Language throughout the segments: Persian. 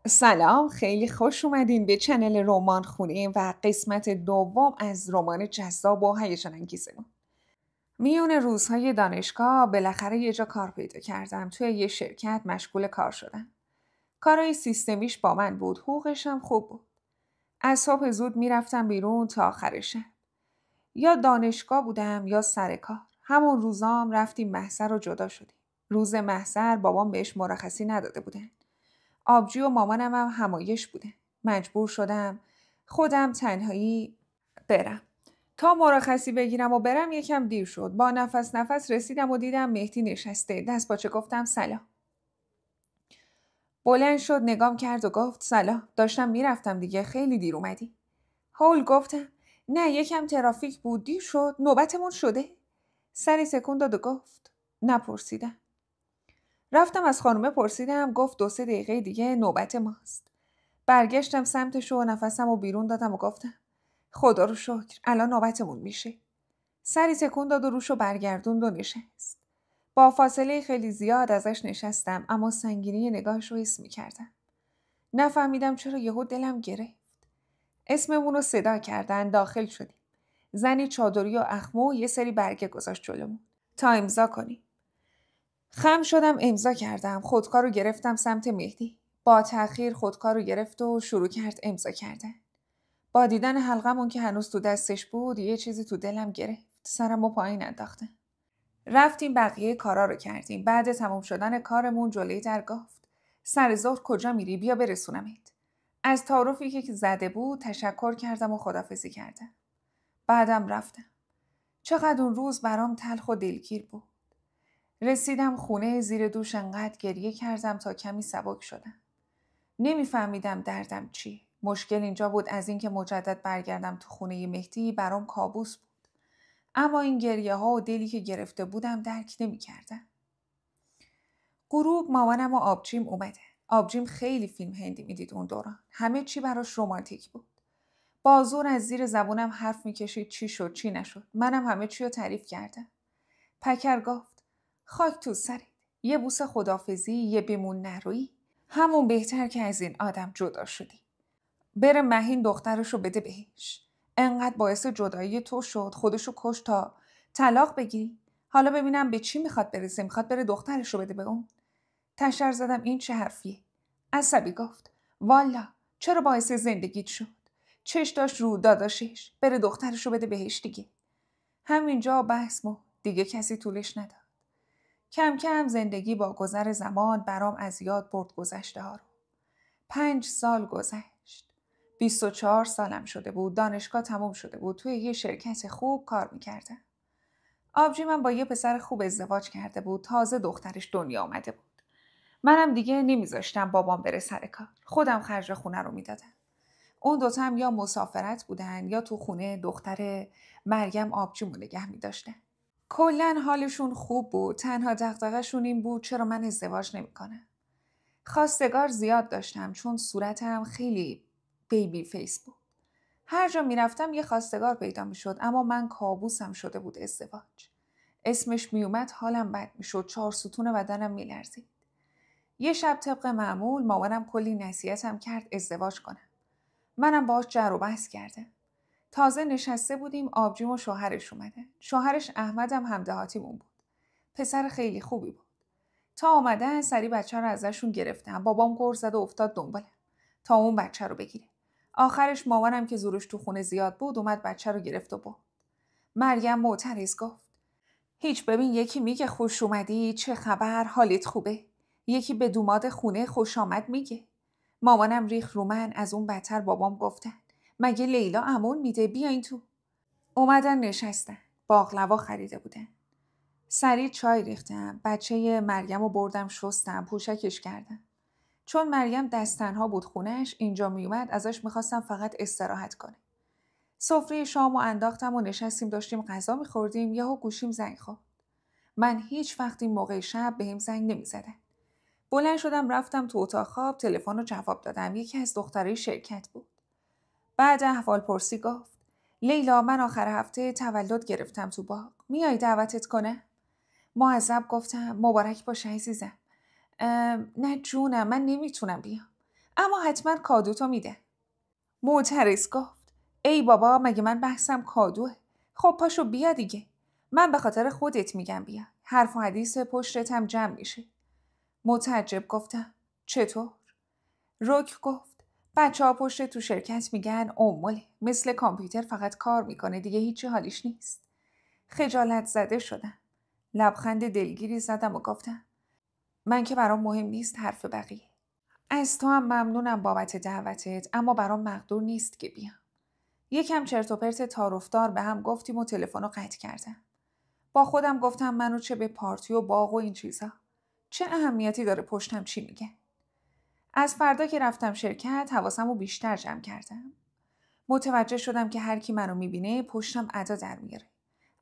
سلام، خیلی خوش اومدین به چنل رمان خونیم و قسمت دوم از رمان جذاب و هیجان انگیزمون. میون روزهای دانشگاه بالاخره یه جا کار پیدا کردم. توی یه شرکت مشغول کار شدم. کارهای سیستمیش با من بود، حقوقش هم خوب بود. از صبح زود میرفتم بیرون تا آخر شب. یا دانشگاه بودم یا سر کار. همون روزام رفتیم محضر و جدا شدیم. روز محضر بابام بهش مرخصی نداده بودن. آبجی و مامانم هم همایش بودن. مجبور شدم خودم تنهایی برم. تا مرخصی بگیرم و برم یکم دیر شد. با نفس نفس رسیدم و دیدم مهدی نشسته. دست باچه گفتم سلام. بلند شد نگام کرد و گفت سلام. داشتم میرفتم دیگه، خیلی دیر اومدی. هول گفتم نه یکم ترافیک بود، دیر شد، نوبتمون شده. سری تکون داد و گفت نپرسیدم. رفتم از خانومه پرسیدم، گفت 2-3 دقیقه دیگه نوبت ماست. برگشتم سمتش و نفسم و بیرون دادم و گفتم خدا رو شکر الان نوبتمون میشه. سری تکون داد و روشو برگردوند و نشست. با فاصله خیلی زیاد ازش نشستم اما سنگینی نگاهش رو حس میکردم. نفهمیدم چرا یهو دلم گرفت. اسممون رو صدا کردن، داخل شدیم. زنی چادری و اخمو یه سری برگه گذاشت جلومون تا امضا کنیم. خم شدم امضا کردم. خودکار رو گرفتم سمت مهدی. با تأخیر خودکار رو گرفت و شروع کرد امضا کردن. با دیدن حلقمون که هنوز تو دستش بود یه چیزی تو دلم گرفت. سرمو پایین انداختم. رفتیم بقیه کارا رو کردیم. بعد تمام شدن کارمون جلوی در گفت سر ظهر کجا میری؟ بیا برسونمت. از تعارفی که زده بود تشکر کردم و خداحافظی کردم. بعدم رفتم. چقدر اون روز برام تلخ و دلگیر بود. رسیدم خونه، زیر دوش انقدر گریه کردم تا کمی سبک شدم. نمیفهمیدم دردم چی. مشکل اینجا بود از اینکه مجدد برگردم تو خونه مهدی برام کابوس بود. اما این گریه ها و دلی که گرفته بودم درک نمی‌کردم. غروب مامانم و آبجیم اومده. آبجیم خیلی فیلم هندی میدید اون دوران. همه چی براش رمانتیک بود. با زور از زیر زبونم حرف میکشید چی شد چی نشد. منم همه چی رو تعریف کردم. پکر گفت خاک تو سرت. یه بوس خدافزی، یه بیمون نروی. همون بهتر که از این آدم جدا شدی. بره مهین دخترشو بده بهش. انقدر باعث جدایی تو شد خودشو کش تا طلاق بگیری. حالا ببینم به چی میخواد برسه. میخواد بره دخترشو بده به اون. تشر زدم این چه حرفیه. عصبی گفت والا چرا باعث زندگیت شد. چش داشت رو داداشش. بره دخترشو بده بهش دیگه. همینجا بحث دیگه کسی طولش نداد. کم کم زندگی با گذر زمان برام از یاد برد گذشته ها رو. 5 سال گذشت. 24 سالم شده بود. دانشگاه تموم شده بود. توی یه شرکت خوب کار میکردم. آبجی من با یه پسر خوب ازدواج کرده بود. تازه دخترش دنیا آمده بود. منم دیگه نمیذاشتم بابام بره سر کار. خودم خرج خونه رو میدادم. اون دوتا هم یا مسافرت بودن یا تو خونه دختر مریم آبجیمو نگه میداشتن. کلاً حالشون خوب بود. تنها دغدغه‌شون این بود چرا من ازدواج نمی‌کنم. خواستگار زیاد داشتم چون صورتم خیلی بیبی فیس بود. هر جا میرفتم یه خواستگار پیدا میشد اما من کابوسم شده بود ازدواج. اسمش میومد حالم بد میشد. 4 ستون بدنم میلرزید. یه شب طبق معمول مامانم کلی نصیحتم کرد ازدواج کنم. منم باهاش جر و بحث کردم. تازه نشسته بودیم آبجیم و شوهرش اومده. شوهرش احمدم همدهاتیمون بود. پسر خیلی خوبی بود. تا اومدن سری بچه رو ازشون گرفتم. بابام غر زد و افتاد دنبالم تا اون بچه رو بگیره. آخرش مامانم که زورش تو خونه زیاد بود اومد بچه رو گرفت و برد. مریم معترض گفت هیچ ببین یکی میگه خوش اومدی، چه خبر، حالت خوبه. یکی به دوماد خونه خوش آمد میگه. مامانم ریخ رو من. از اون بدتر بابام گفتن مگه لیلا امون میده، بیاین تو. اومدن نشستن. باقلوا خریده بودن. سریع چای ریختم. بچه مریم رو بردم شستم. پوشکش کردم. چون مریم دست تنها بود خونش اینجا میومد ازش میخواستم فقط استراحت کنه. سفره شامو انداختم و نشستیم داشتیم غذا میخوردیم. یهو گوشیم زنگ خورد. من هیچ وقت این موقع شب بهم زنگ نمیزدن. بلند شدم رفتم تو اتاق خواب. تلفن رو جواب دادم. یکی از دخترای شرکت بود. بعد احوالپرسی گفت لیلا من آخر هفته تولد گرفتم تو باغ. میای دعوتت کنه؟ معذب گفتم مبارک باشه عزیزم. نه جونم من نمیتونم بیام. اما حتما کادو تو میده. معترض گفت ای بابا مگه من بحثم کادوه؟ خب پاشو بیا دیگه. من به خاطر خودت میگم بیا. حرف و حدیث پشتت هم جمع میشه. متعجب گفتم چطور؟ روک گفت بچه ها پشت تو شرکت میگن اموله، مثل کامپیوتر فقط کار میکنه دیگه هیچی حالیش نیست. خجالت زده شدم. لبخند دلگیری زدم و گفتم من که برام مهم نیست حرف بقیه. از تو هم ممنونم بابت دعوتت، اما برام مقدور نیست که بیام. یکم چرت و پرت تعارفدار به هم گفتیم و تلفن رو قطع کردم. با خودم گفتم منو چه به پارتی و باغ و این چیزا، چه اهمیتی داره پشتم چی میگه. از فردا که رفتم شرکت حواسم رو بیشتر جمع کردم. متوجه شدم که هر کی منو میبینه پشتم ادا در میاره.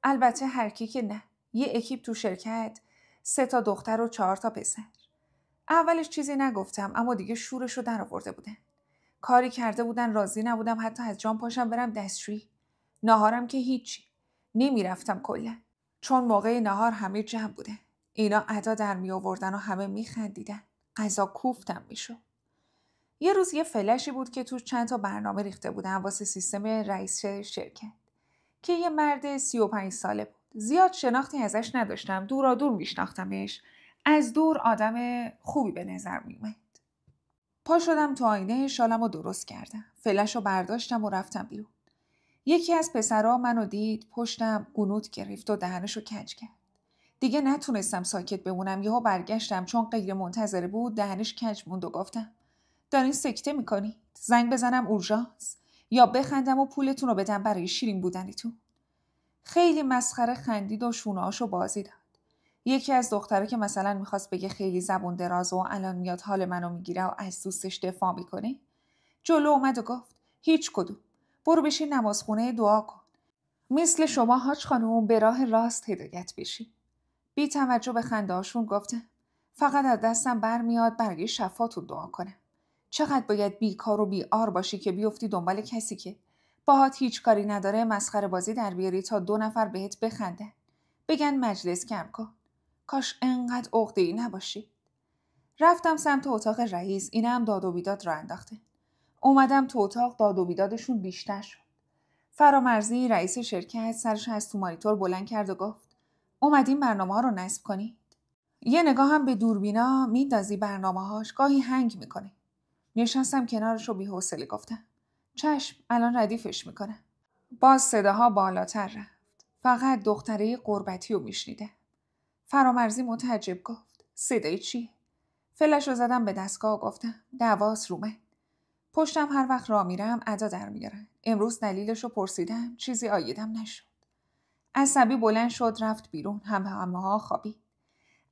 البته هر کی که نه. یه اکیپ تو شرکت، 3 دختر و 4 پسر. اولش چیزی نگفتم اما دیگه شورشو در آورده بودن. کاری کرده بودن راضی نبودم حتی از جام پاشم برم دستشویی. ناهارم که هیچی. نمیرفتم کلا. چون موقع ناهار همه جمع بوده. اینا ادا در می آوردن و همه میخندیدن. غذا کوفتم میشد. یه روز یه فلشی بود که توش چند تا برنامه ریخته بودن واسه سیستم رئیس شرکت که یه مرد 35 ساله بود. زیاد شناختی ازش نداشتم، دورا دور میشناختمش. از دور آدم خوبی به نظر میومد. پا شدم تو آینه، شالمو درست کردم. فلشو برداشتم و رفتم بیرون. یکی از پسرها منو دید، پشتم گونوت گرفت و دهنشو کج کرد. دیگه نتونستم ساکت بمونم. یهو برگشتم چون غیر منتظره بود، دهنش کج موند و گفتم دارین سکته میکنید؟ زنگ بزنم اورژانس یا بخندم و پولتون رو بدم برای شیرین بودنیتون؟ خیلی مسخره خندید و شونه‌هاشو بازی داد. یکی از دخترها که مثلا میخواست بگه خیلی زبون دراز و الان میاد حال منو میگیره و از دوستش دفاع میکنه، جلو اومد و گفت هیچ کدوم. برو بشین نمازخونه دعا کن. مثل شما حاج خانوم به راه راست هدایت بشی. بی توجه به خنده‌هاشون گفتم فقط از دستم برمیاد برای شفاتون دعا کنم. چقدر باید بیکار و بی‌آر باشی که بیفتی دنبال کسی که باهات هیچ کاری نداره مسخره بازی در بیاری تا 2 نفر بهت بخندن. بگن مجلس کم کن. کاش انقدر عقده‌ای نباشی. رفتم سمت اتاق رئیس. اینم داد و بیداد را انداخته. اومدم تو اتاق، داد و بیدادشون بیشتر شد. فرامرزی رئیس شرکت سرش از تو مانیتور بلند کرد و گفت اومدیم برنامه ها رو نصب کنی؟ یه نگاه هم به دوربینا میندازی برنامه‌هاش گاهی هنگ میکنه. نشستم کنارش و بی‌حوصله گفتم چشم الان ردیفش میکنم. باز صداها بالاتر رفت. فقط دختره قربتی رو میشنیده. فرامرزی متعجب گفت صدای چی؟ فلش رو زدم به دستگاه و گفتم دعواست رومه. پشتم هر وقت راه میرم ادا در میارن. امروز دلیلش رو پرسیدم، چیزی آیدم نشد. عصبی بلند شد رفت بیرون. همه ها خوابید.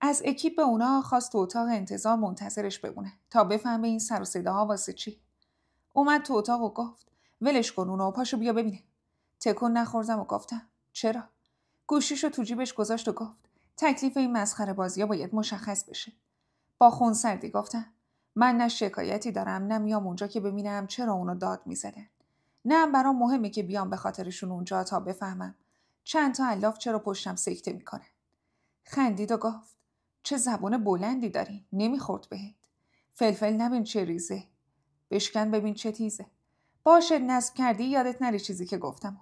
از اکیپ اونا خواست تو اتاق انتظار منتظرش بمونه تا بفهمه این سر و صداها واسه چی. اومد تو اتاق و گفت ولش کن اونو، پاشو بیا ببینه. تکون نخوردم و گفتم چرا؟ گوشیشو تو جیبش گذاشت و گفت تکلیف این مسخره بازی‌ها باید مشخص بشه. با خونسردی گفتم من نه شکایتی دارم، نه میام اونجا که ببینم چرا اونو داد میزدن. نه هم برام مهمه که بیام به خاطرشون اونجا تا بفهمم چند تا الاف چرا پشتم سکته میکنه. خندید و گفت چه زبون بلندی داری، نمیخورد بهت. فلفل نبین چه ریزه، بشکن ببین چه تیزه. باشه نصب کردی یادت نره چیزی که گفتم.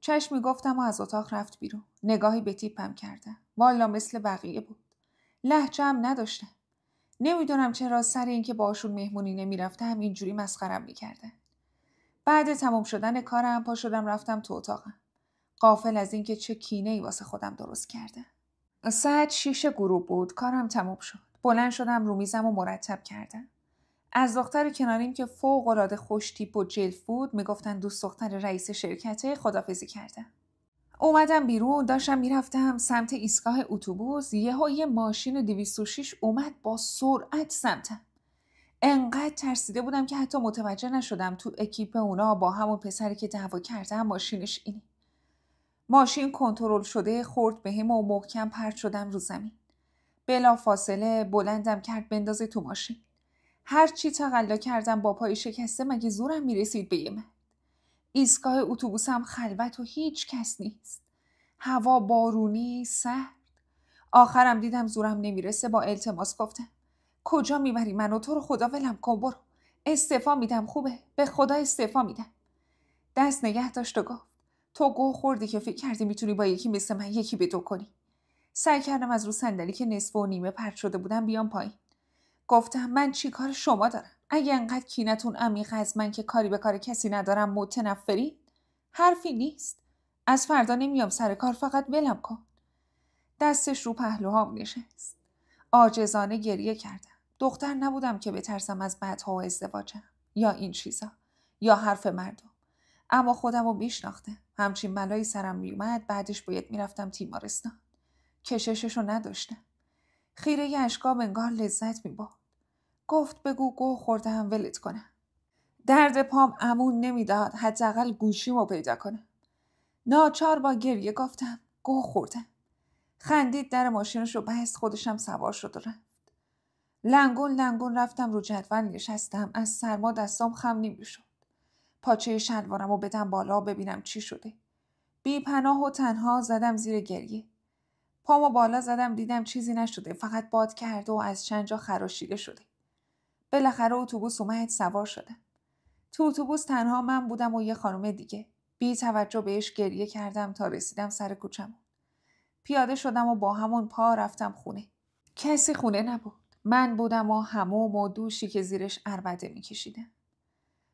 چشمی گفتم و از اتاق رفت بیرون. نگاهی به تیپم کردم. والا مثل بقیه بود. لهجه هم نداشتم. نمیدونم چرا سر این که باشون مهمونی نمیرفتم اینجوری مسخرم میکردن. بعد تمام شدن کارم پا شدم رفتم تو اتاقم. غافل از اینکه چه کینه‌ای واسه خودم درست کردم. ساعت 6 غروب بود. کارم تموم شد. بلند شدم رو میزم و مرتب کردم. از دختر کناریم که فوق‌العاده خوش تیپ و جلف بود میگفتن دوست دختر رئیس شرکته، خدافظی کردم. اومدم بیرون، داشتم میرفتم سمت ایستگاه اتوبوس، یه ماشین 206 اومد با سرعت سمتم. انقدر ترسیده بودم که حتی متوجه نشدم تو اکیپ اونا با همون پسری که دعوا کردم ماشینش اینه. ماشین کنترل شده خورد بهم و محکم پرت شدم رو زمین. بلا فاصله بلندم کرد بندازه تو ماشین. هر چی تقلا کردم با پای شکسته مگه زورم میرسید به یه من. ایستگاه اتوبوسم خلوت و هیچ کس نیست. هوا بارونی سرد. آخرم دیدم زورم نمیرسه، با التماس گفتم کجا میبری منو؟ تو رو خدا ولم کن، برو. استعفا میدم. خوبه، به خدا استعفا میدم. دست نگه داشت و گفت تو گوه خوردی که فکر کردی میتونی با یکی مثل من یکی به دو کنی. سعی کردم از رو صندلی که نصف و نیمه پرت شده بودم بیام پایین. گفتم من چی کار شما دارم؟ اگه انقدر کینتون عمیق از من که کاری به کار کسی ندارم متنفری؟ حرفی نیست. از فردا نمیام سر کار، فقط ولم کن. دستش رو پهلوهام نشست. عاجزانه گریه کردم. دختر نبودم که بترسم از بعدها و ازدواجم یا این چیزا یا حرف مردم. اما خودم رو میشناختم. همچین بلایی سرم میومد بعدش باید میرفتم تیمارستان. کشششو نداشتم. خیره اشکام انگار لذت میبرد. گفت بگو گوه خوردم ولت کنم. درد پام امون نمیداد حداقل گوشیمو پیدا کنم. ناچار با گریه گفتم گوه خوردم. خندید، در ماشینشو بست، خودشم سوار شد و رفت. لنگون لنگون رفتم رو جدول نشستم. از سرما دستام خم نمیشد. پاچه شلوارمو بدم بالا ببینم چی شده. بی پناه و تنها زدم زیر گریه. پامو بالا زدم دیدم چیزی نشده، فقط باد کرده و از چند جا خراشیده شده. بالاخره اتوبوس اومد، سوار شدم. تو اتوبوس تنها من بودم و یه خانم دیگه. بی توجه بهش گریه کردم تا رسیدم سر کوچمون. پیاده شدم و با همون پا رفتم خونه. کسی خونه نبود. من بودم و حموم و دوشی که زیرش عربده میکشیدم.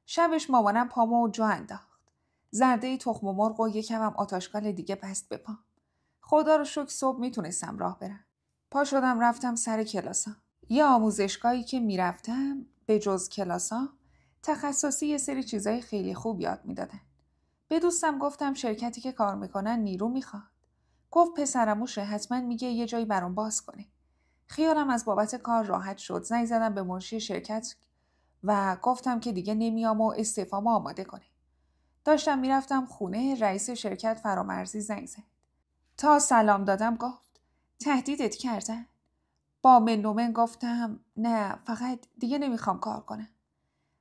شبش مامانم پامو جا انداخت. زرده تخم مرغ و یکمم آتاشکال دیگه بست به پام. خدا رو شکر صبح میتونستم راه برم. پا شدم رفتم سر کلاسا. یه آموزشگاهی که میرفتم به جز کلاسا تخصصی یه سری چیزای خیلی خوب یاد میدادن. به دوستم گفتم شرکتی که کار میکنن نیرو میخواد. گفت پسرموشه، حتما میگه یه جایی برام باز کنه. خیالم از بابت کار راحت شد. زنگ زدم به منشی شرکت و گفتم که دیگه نمیام و استعفامو آماده کنه. داشتم میرفتم خونه، رئیس شرکت فرامرزی زنگ زد. تا سلام دادم گفت تهدیدت کردن؟ با من گفتم نه، فقط دیگه نمیخوام کار کنم.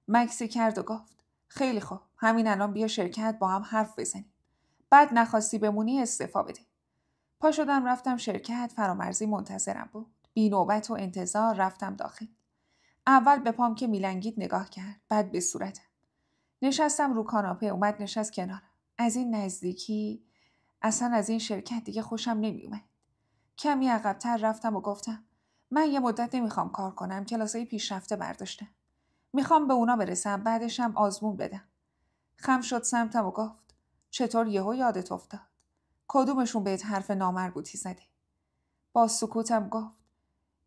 مکسی کرد و گفت خیلی خوب، همین الان بیا شرکت با هم حرف بزنیم. بعد نخواستی بمونی استعفا بده. پا شدم رفتم شرکت. فرامرزی منتظرم بود. بی نوبت و انتظار رفتم داخل. اول به پام که میلنگید نگاه کرد، بعد به صورتم. نشستم رو کاناپه، اومد نشست کنارم. از این نزدیکی اصلا از این شرکت دیگه خوشم نمیومد. کمی عقب‌تر رفتم و گفتم من یه مدت نمیخوام کار کنم، کلاسای پیشرفته برداشتم. میخوام به اونا برسم، بعدش هم آزمون بدم. خم شد سمتم و گفت چطور یهو یادت افتاد؟ کدومشون بهت حرف نامربوطی زده؟ با سکوتم گفت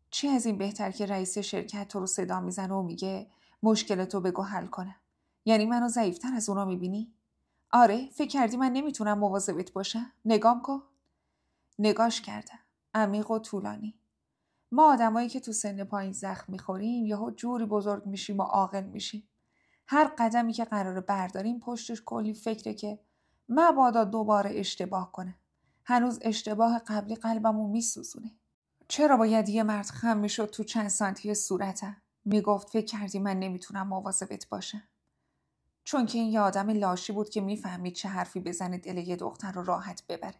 چی از این بهتر که رئیس شرکت تو رو صدا میزنه و میگه مشکلتو بگو حل کنم. یعنی منو ضعیف‌تر از اونا میبینی؟ آره، فکر کردی من نمیتونم مواظبت باشم؟ نگام کن. نگاش کردم. عمیق و طولانی. ما آدمایی که تو سن پایین زخم میخوریم یهو جوری بزرگ میشیم و عاقل میشیم. هر قدمی که قراره برداریم پشتش کلی فکره که مبادا دوباره اشتباه کنه. هنوز اشتباه قبلی قلبمو میسوزونه. چرا باید یه مرد خم میشد تو چند سانتی صورتم؟ میگفت فکر کردی من نمیتونم مواظبت باشم؟ چون که این یه آدم لاشی بود که میفهمید چه حرفی بزنه دل یه دختر رو راحت ببره.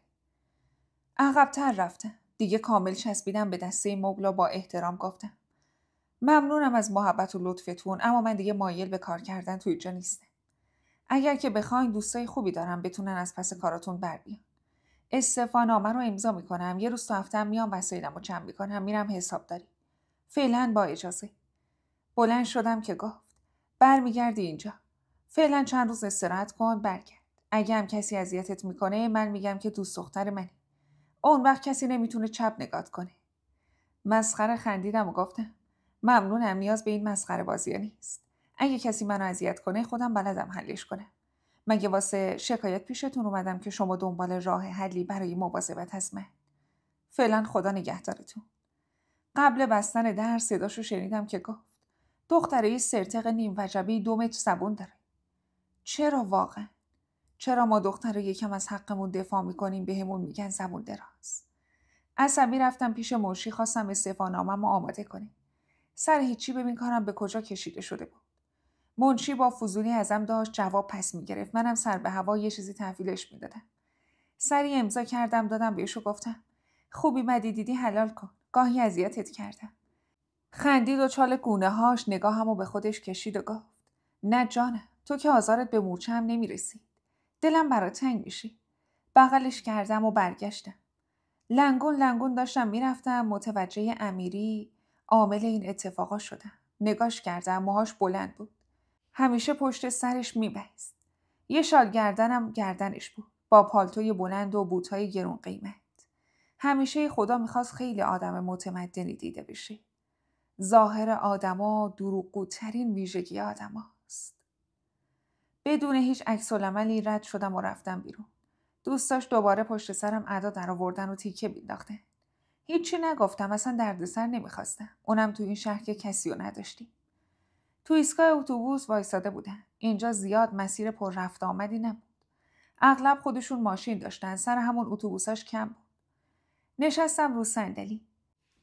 عقب‌تر رفتم. دیگه کامل چسبیدم به دسته مبل و با احترام گفتم ممنونم از محبت و لطفتون، اما من دیگه مایل به کار کردن تو اینجا نیستم. اگر که بخواین دوستای خوبی دارم بتونن از پس کاراتون بر بیان. استعفا نامه رو امضا میکنم، یه روز تو هفته‌ام میام وسایلمو جمع میکنم، میرم حسابداری. فعلا با اجازه. بلند شدم که گفت برمیگردی اینجا. فعلا چند روز استراحت کن، برگرد. اگه هم کسی اذیتت میکنه من میگم که دوست دختر منی. اون وقت کسی نمیتونه چپ نگات کنه. مسخره خندیدم و گفتم ممنونم، نیاز به این مسخره بازی نیست. اگه کسی منو اذیت کنه خودم بلدم حلش کنم. مگه واسه شکایت پیشتون اومدم که شما دنبال راه حلی برای مواظبت از من؟ فعلا خدا نگهدارتون. قبل بستن در صداشو شنیدم که گفت دختره سرتق نیم وجبی 2 متر زبون داره. چرا واقعا؟ چرا ما دختر یکم از حقمون دفاع میکنیم بهمون میگن زبون دراز؟ عصبی رفتم پیش منشی، خواستم استعفانامه‌مو آماده کنه. سر هیچی ببین کارم به کجا کشیده شده بود. منشی با فضولی ازم داشت جواب پس میگرفت. منم سر به هوا یه چیزی تحویلش میدادم. سری امضا کردم دادم بهش و گفتم خوبی بدی دیدی حلال کن. گاهی اذیتت کردم. خندید و چال گونه هاش نگاهمو به خودش کشید و گفت نه جانم، تو که آزارت به مورچه هم نمیرسید. دلم برا تنگ میشی. بغلش کردم و برگشتم. لنگون لنگون داشتم میرفتم، متوجه امیری عامل این اتفاقا شدم. نگاش کردم، موهاش بلند بود. همیشه پشت سرش میبست. یه شال گردنم گردنش بود. با پالتوی بلند و بوتهای گرون قیمت. همیشه خدا میخواست خیلی آدم متمدنی دیده بشه. ظاهر آدما دروغگوترین ویژگی آدماست. بدون هیچ عکس‌العملی رد شدم و رفتم بیرون. دوست داشت دوباره پشت سرم ادا در آوردن و تیکه بینداختن. هیچی نگفتم، اصلا دردسر نمیخواستم. اونم تو این شهر که کسی رو نداشتیم. تو ایستگاه اتوبوس وایساده بودن. اینجا زیاد مسیر پر رفت آمدی نبود. اغلب خودشون ماشین داشتن، سر همون اتوبوساش کم بود. نشستم رو صندلی.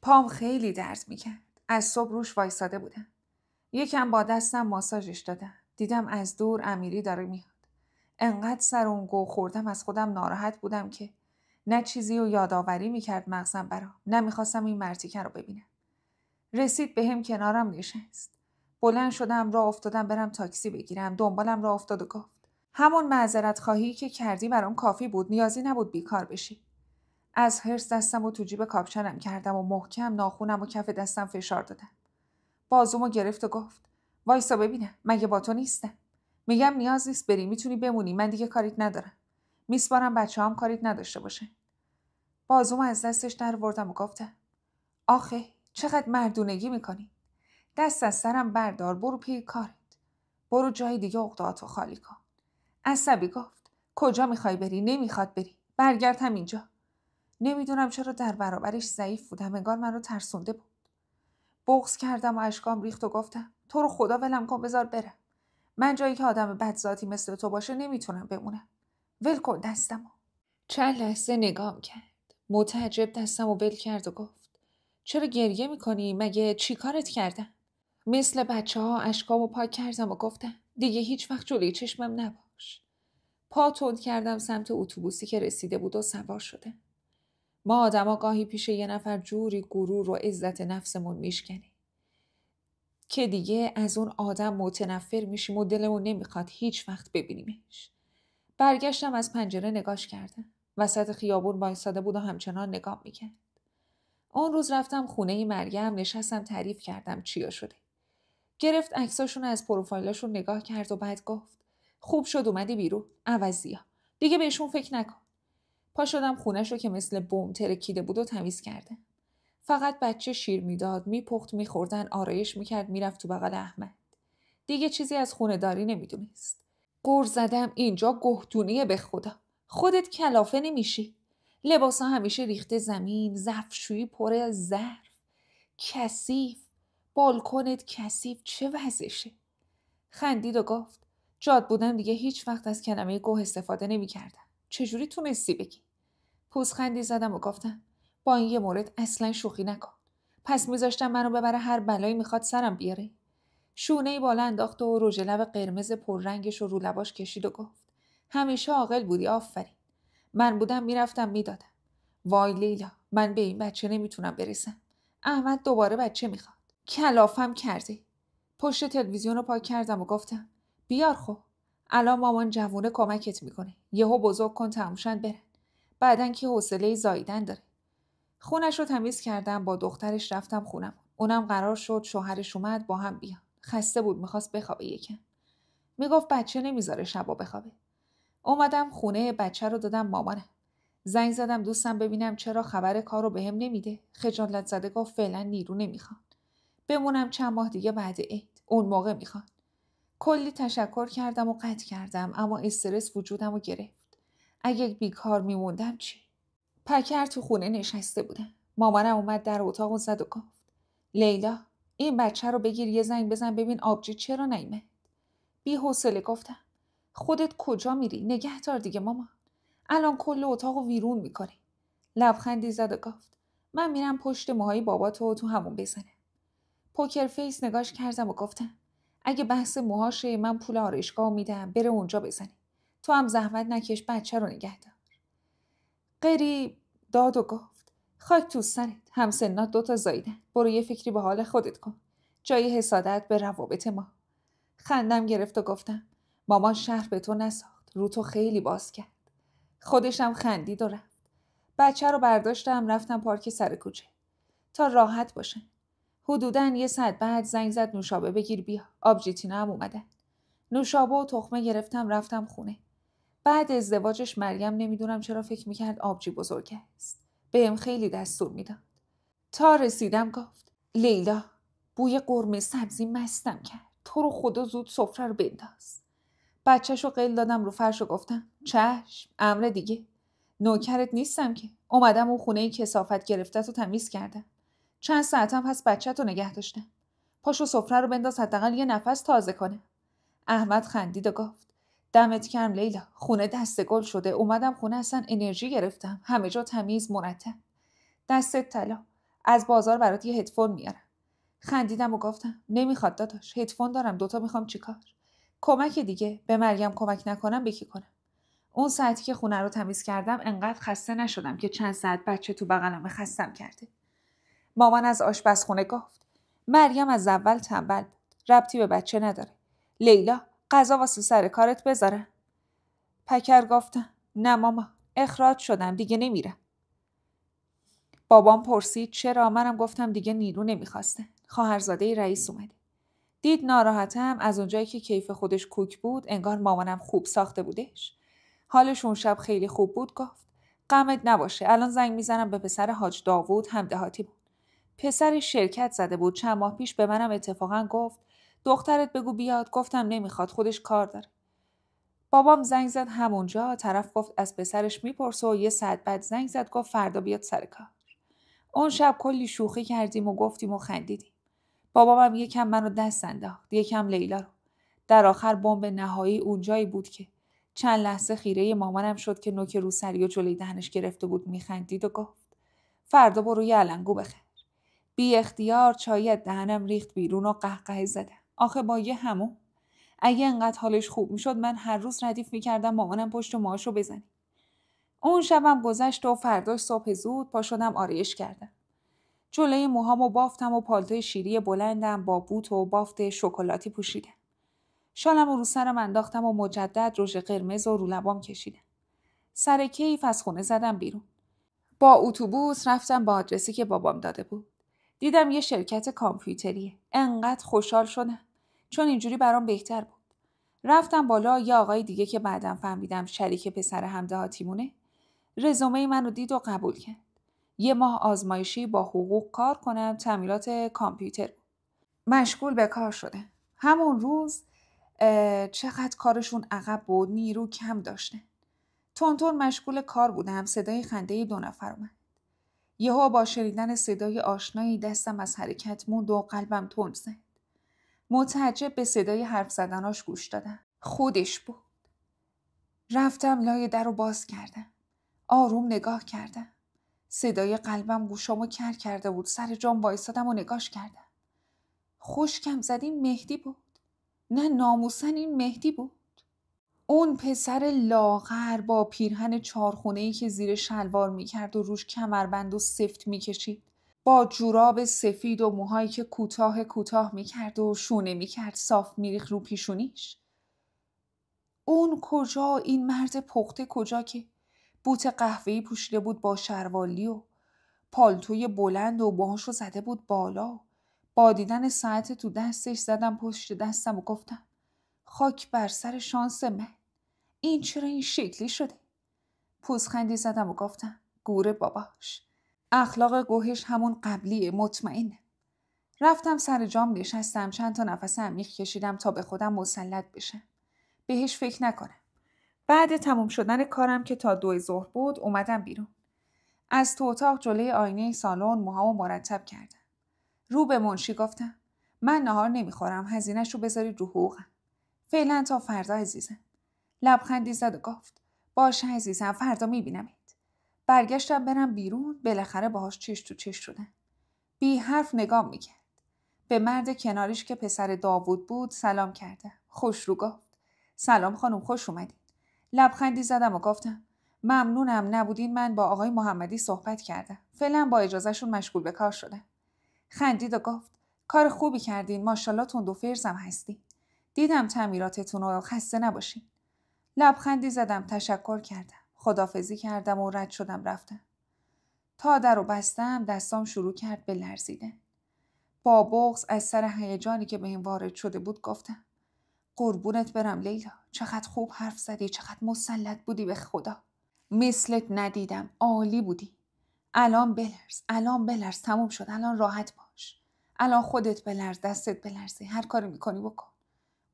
پام خیلی درد میکرد. از صبح روش وایساده بودم. یکم با دستم ماساژش دادم. دیدم از دور امیری داره میاد. انقدر سر اون گو خوردم از خودم ناراحت بودم که نه چیزی رو یادآوری میکرد مغزم برام، نه میخواستم این مرتیکه رو ببینم. رسید بهم کنارم نشست. بلند شدم راه افتادم برم تاکسی بگیرم. دنبالم راه افتاد و گفت همون معذرت خواهی که کردی برام کافی بود، نیازی نبود بیکار بشی. از حرص دستم رو تو جیب کاپشنم کردم و محکم ناخونم و کف دستم فشار دادم. بازومو گرفت و گفت وایسا ببینم، مگه با تو نیستم؟ میگم نیاز نیست بری، میتونی بمونی، من دیگه کاریت ندارم. میسپارم بچه‌هام کاریت نداشته باشه. بازومو از دستش در آوردم و گفتم آخه چقدر مردونگی میکنی؟ دست از سرم بردار، برو پی کارت. برو جای دیگه عقده‌هاتو خالی کن. عصبی گفت کجا میخوای بری؟ نمیخواد بری. برگرد همینجا. نمیدونم چرا در برابرش ضعیف بودم، انگار من رو ترسونده بود. بغض کردم و اشکام ریخت و گفتم تو رو خدا ولم کن، بذار برم. من جایی که آدم بدذاتی مثل تو باشه نمیتونم بمونم. ول کن دستمو. چند لحظه نگام کرد. متعجب دستمو ول کرد و گفت چرا گریه میکنی؟ مگه چی کارت کردم؟ مثل بچه‌ها اشکامو پاک کردم و گفتم دیگه هیچ وقت جلوی چشمم نباش. پا تند کردم سمت اتوبوسی که رسیده بود و سوار شدم. ما آدما گاهی پیش یه نفر جوری غرور و عزت نفسمون میشکنه که دیگه از اون آدم متنفر میشیم و دلمون نمیخواد هیچ وقت ببینیمش. برگشتم از پنجره نگاش کردم. وسط خیابون وایساده بود و همچنان نگاه میکرد. اون روز رفتم خونه مریم، نشستم تعریف کردم چیا شده. گرفت عکساشون از پروفایلاشون نگاه کرد و بعد گفت خوب شد اومدی بیرون، عوضیا. دیگه بهشون فکر نکن. پا شدم خونه‌شو که مثل بم ترکیده بود و تمیز کردم. فقط بچه شیر میداد، میپخت، میخوردن، آرایش میکرد، میرفت تو بغل احمد. دیگه چیزی از خونه داری نمیدونست. غر زدم اینجا گهتونیه به خدا. خودت کلافه نمیشی. لباسا همیشه ریخته زمین، ظرفشویی پر از ظرف، کثیف، بالکنت کثیف، چه وضعشه؟ خندید و گفت جاد بودم دیگه هیچ وقت از کلمه گوه استفاده نمیکردم. چجوری تونستی بگی؟ پوزخندی زدم و گفتم با این یه مورد اصلا شوخی نکن. پس میذاشتم منو ببره هر بلایی میخواد سرم بیاره. شونه‌ای بالا انداخت و رژ لب قرمز پررنگش رو لباش کشید و گفت همیشه عاقل بودی، آفرین. من بودم میرفتم میدادم. وای لیلا، من به این بچه نمیتونم برسم. احمد دوباره بچه میخواد. کلافم کرده. پشت تلویزیون رو پاک کردم و گفتم بیار خب. الان مامان جوونه کمکت میکنه. یهو بزرگ کن تمومشن برن. بعدن که حوصله زاییدن داره. خونش رو تمیز کردم، با دخترش رفتم خونم. اونم قرار شد شوهرش اومد با هم بیان. خسته بود، میخواست بخوابه یکم. میگفت بچه نمیذاره شبا بخوابه. اومدم خونه، بچه رو دادم مامانم. زنگ زدم دوستم ببینم چرا خبر کارو بهم نمیده. خجالت زده گفت فعلا نیرو نمیخوان. بمونم چند ماه دیگه بعد عید. اون موقع میخوان. کلی تشکر کردم و قطع کردم، اما استرس وجودمو گرفت. اگه بیکار میموندم چی؟ پکر تو خونه نشسته بودم. مامانم اومد در اتاق و زد و گفت لیلا، این بچه رو بگیر یه زنگ بزن ببین آبجی چرا نیامد. بی حوصله گفتم خودت کجا میری؟ نگهدار دیگه مامان. الان کل اتاقو ویرون میکنی. لبخندی زد و گفت من میرم پشت موهای باباتو تو همون بزنم. پوکر فیس نگاش کردم و گفتم اگه بحث موهاشه من پول آرایشگاه میدم بره اونجا بزنه. تو هم زحمت نکش، بچه رو نگهدار. قریب داد و گفت خاک تو سرت، همسنات 2 زاییدن. برو یه فکری به حال خودت کن. جای حسادت به روابط ما. خندم گرفت و گفتم مامان شهر به تو نساخت، رو تو خیلی باز کرد. خودشم خندید و رفت. بچه رو برداشتم رفتم پارک سر کوچه تا راحت باشن. حدوداً 1 ساعت بعد زنگ زد نوشابه بگیر بیا. آبجیتینا هم اومدن. نوشابه و تخمه گرفتم رفتم خونه. بعد ازدواجش مریم نمیدونم چرا فکر میکرد آبجی بزرگه است. بهم خیلی دستور میداد. تا رسیدم گفت لیلا بوی قرمه سبزی مستم کرد. تو رو خدا زود سفره رو بنداز. بچه‌شو قیل دادم رو فرش و گفتم چشم، امر دیگه. نوکرت نیستم که. اومدم اون خونه کثافت گرفته تو تمیز کردم. چند ساعتم پس بچه‌تو نگه داشتم. پاشو سفره رو بنداز حداقل یه نفس تازه کنه. احمد خندید و گفت دمت گرم لیلا، خونه دست گل شده. اومدم خونه اصلا انرژی گرفتم. همه جا تمیز مرتب. دستت طلا. از بازار برات یه هدفون میارم. خندیدم و گفتم نمیخواد داداش، هدفون دارم 2 تا. میخوام چیکار؟ کمک دیگه. به مریم کمک نکنم به کی کنم؟ اون ساعتی که خونه رو تمیز کردم انقدر خسته نشدم که چند ساعت بچه تو بغلم خستم کرده. مامان از آشپزخونه گفت مریم از اول تنبل بود، ربطی به بچه نداره. لیلا غذا واسه سر کارت بذاره. پکر گفتم نه ماما، اخراج شدم دیگه نمیرم. بابام پرسید چرا؟ منم گفتم دیگه نیرو نمیخواسته. خواهرزاده رئیس اومده. دید ناراحتم. از اونجایی که کیف خودش کوک بود انگار مامانم خوب ساخته بودش. حالش اون شب خیلی خوب بود. گفت غمت نباشه، الان زنگ میزنم به پسر حاج داوود، همدهاتی بود. پسر شرکت زده بود. چند ماه پیش به منم اتفاقا گفت دخترت بگو بیاد. گفتم نمیخواد، خودش کار داره. بابام زنگ زد همونجا. طرف گفت از پسرش میپرسه و 1 ساعت بعد زنگ زد گفت فردا بیاد سر کار. اون شب کلی شوخی کردیم و گفتیم و خندیدیم. بابامم یکم منو دست انداخت، یکم لیلا رو. در آخر بمب نهایی اونجایی بود که چند لحظه خیره مامانم شد که نوک روسری و جلوی دهنش گرفته بود. میخندید و گفت فردا برو یه علنگو بخر. بی اختیار چایی از دهنم ریخت بیرون و قهقه زدم. آخه با یه همون اگه انقدر حالش خوب میشد من هر روز ردیف میکردم مامانم پشت ماهاشو بزنی. اون شبم گذشت و فرداش صبح زود پا شدم آرایش کردم. جلوی موهامو بافتم و پالتوی شیری بلندم با بوت و بافت شکلاتی پوشیدم. شالمو رو سرم انداختم و مجدد رژ قرمز و رو لبام کشیدم. سر کیف از خونه زدم بیرون. با اتوبوس رفتم با آدرسی که بابام داده بود. دیدم یه شرکت کامپیوتریه. انقدر خوشحال شدم چون اینجوری برام بهتر بود. رفتم بالا. یه آقای دیگه که بعدم فهمیدم شریک پسر همدهاتیمونه رزومه منو دید و قبول کرد. 1 ماه آزمایشی با حقوق کار کنم. تعمیرات کامپیوتر بود. مشغول به کار شده. همون روز چقدر کارشون عقب بود. نیرو کم داشتن. تون مشغول کار بودم. صدای خنده 2 نفر اومد. یهو با شنیدن صدای آشنایی دستم از حرکت موند و قلبم تند زد. متعجب به صدای حرف زدناش گوش دادم. خودش بود. رفتم لای در رو باز کردم. آروم نگاه کردم. صدای قلبم گوشامو کر کرده بود. سر جام وایسادم و نگاش کردم. خشکم زد. این مهدی بود. نه ناموسن این مهدی بود. اون پسر لاغر با پیرهن 4 خونه‌ای که زیر شلوار میکرد و روش کمربند و سفت میکشید. با جوراب سفید و موهایی که کوتاه میکرد و شونه میکرد صاف میریخت رو پیشونیش. اون کجا؟ این مرد پخته کجا که بوت قهوه‌ای پوشیده بود با شروالی و پالتوی بلند و باهاشو زده بود بالا. با دیدن ساعت تو دستش زدم پشت دستم و گفتم خاک بر سر شانس من. این چرا این شکلی شده؟ پوزخندی زدم و گفتم گوره باباش. اخلاق گوهش همون قبلیه، مطمئنه. رفتم سر جام نشستم. چند تا نفس عمیق کشیدم تا به خودم مسلط بشم. بهش فکر نکنم. بعد تموم شدن کارم که تا 2 ظهر بود اومدم بیرون. از تو اتاق جلوی آینه سالن موهامو مرتب کردم. رو به منشی گفتم من نهار نمیخورم. هزینه‌شو بذارید رو حقوقم. فعلا تا فردا عزیزم. لبخندی زد و گفت باشه عزیزم، فردا میبینمت. برگشتم برم بیرون. بالاخره باهاش چش تو چش شدم. بی حرف نگام میکرد. به مرد کناریش که پسر داوود بود سلام کردم. خوش رو گفت سلام خانم، خوش اومدین. لبخندی زدم و گفتم ممنونم، نبودین من با آقای محمدی صحبت کردم. فعلا با اجازهشون مشغول به کار شدم. خندید و گفت کار خوبی کردین، ماشاءالله تند و فرزم هستی. دیدم تعمیراتتون رو، خسته نباشین. لبخندی زدم، تشکر کردم. خداحافظی کردم و رد شدم رفتم. تا در رو بستم دستام شروع کرد به لرزیدن. با بغض از سر هیجانی که به این وارد شده بود گفتم قربونت برم لیلا، چقدر خوب حرف زدی، چقدر مسلط بودی به خدا. مثلت ندیدم، عالی بودی. الان بلرز، تموم شد، الان راحت باش. الان خودت بلرز، دستت بلرزه، هر کاری میکنی بکن.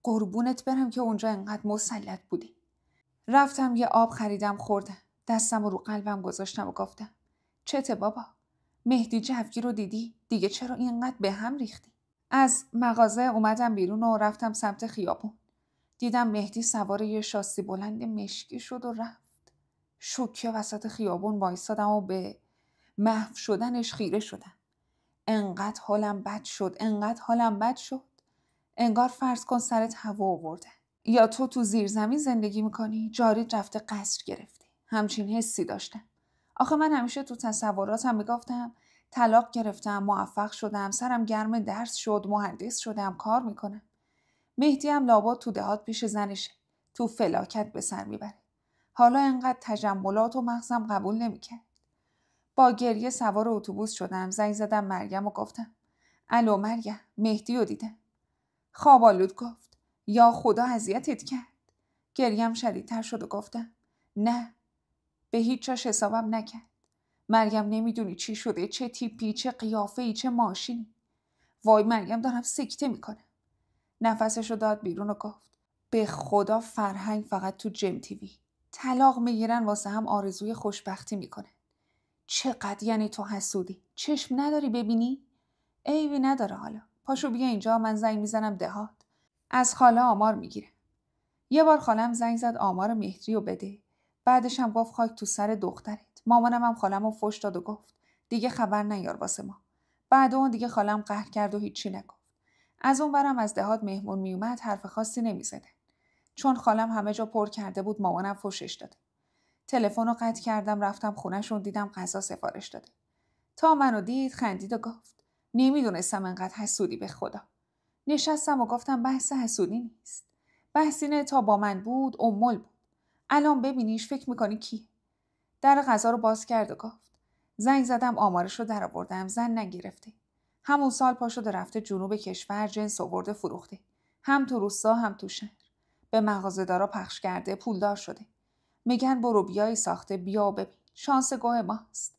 قربونت برم که اونجا انقدر مسلط بودی. رفتم یه آب خریدم خوردم. دستم رو قلبم گذاشتم و گفتم چته بابا؟ مهدی جوگیر رو دیدی؟ دیگه چرا اینقدر به هم ریختی؟ از مغازه اومدم بیرون و رفتم سمت خیابون. دیدم مهدی سوار یه شاسی بلند مشکی شد و رفت. شوکه وسط خیابون وایسادم و به محو شدنش خیره شدم. انقدر حالم بد شد. انگار فرض کن سرت هوا آورده. یا تو زیرزمین زندگی میکنی، جارید رفته قصر گرفتی. همچین حسی داشتم. آخه من همیشه تو تصوراتم میگفتم طلاق گرفتم، موفق شدم، سرم گرم درس شد، مهندس شدم، کار میکنم. مهدی هم لابد تو دهات پیش زنشه، تو فلاکت به سر میبره. حالا انقدر تجملات و مغزم قبول نمیکرد. با گریه سوار اتوبوس شدم، زنگ زدم مریم و گفتم الو مریم، مهدی رو دیدم. خواب آلود گفت یا خدا اذیتت کرد. گریم شدیدتر شد و گفتم نه، به هیچ جاش حسابم نکرد. مریم نمیدونی چی شده، چه تیپی، چه قیافه‌ای، چه ماشینی. وای مریم دارم سکته میکنم. نفسشو داد بیرون و گفت به خدا فرهنگ فقط تو جم تیوی طلاق میگیرن واسه هم آرزوی خوشبختی میکنه. چقدر یعنی تو حسودی؟ چشم نداری ببینی؟ عیبی نداره، حالا پاشو بیا اینجا، من زنگ میزنم دهات، از خاله آمار میگیره. یه بار خالم زنگ زد آمار مهدی رو بده. بعدش هم گفت خاک تو سر دخترت. مامانم هم خالم رو فش داد و گفت دیگه خبر نیار واسه ما. بعد اون دیگه خالم قهر کرد و هیچی نگفت. از اون برم از دهات مهمون میومد حرف خاصی نمیزدن. چون خالم همه جا پر کرده بود مامانم فشش داده. تلفن رو قطع کردم، رفتم خونه‌شون، دیدم غذا سفارش داده. تا منو دید خندید و گفت نمیدونستم انقدر حسودی به خدا. نشستم و گفتم بحث حسودی نیست. بحث اینه تا با من بود امول بود. الان ببینیش فکر میکنی کی؟ در غذا رو باز کرد و گفت زنگ زدم آمارش رو در آوردم، زن نگرفته. همون سال پا شده رفته جنوب کشور، جنس آورده فروخته. هم تو روستا هم تو شهر. به مغازه‌دارا پخش کرده، پولدار شده. میگن برو بیایی ساخته، بیا و ببین. شانس گوه ماست.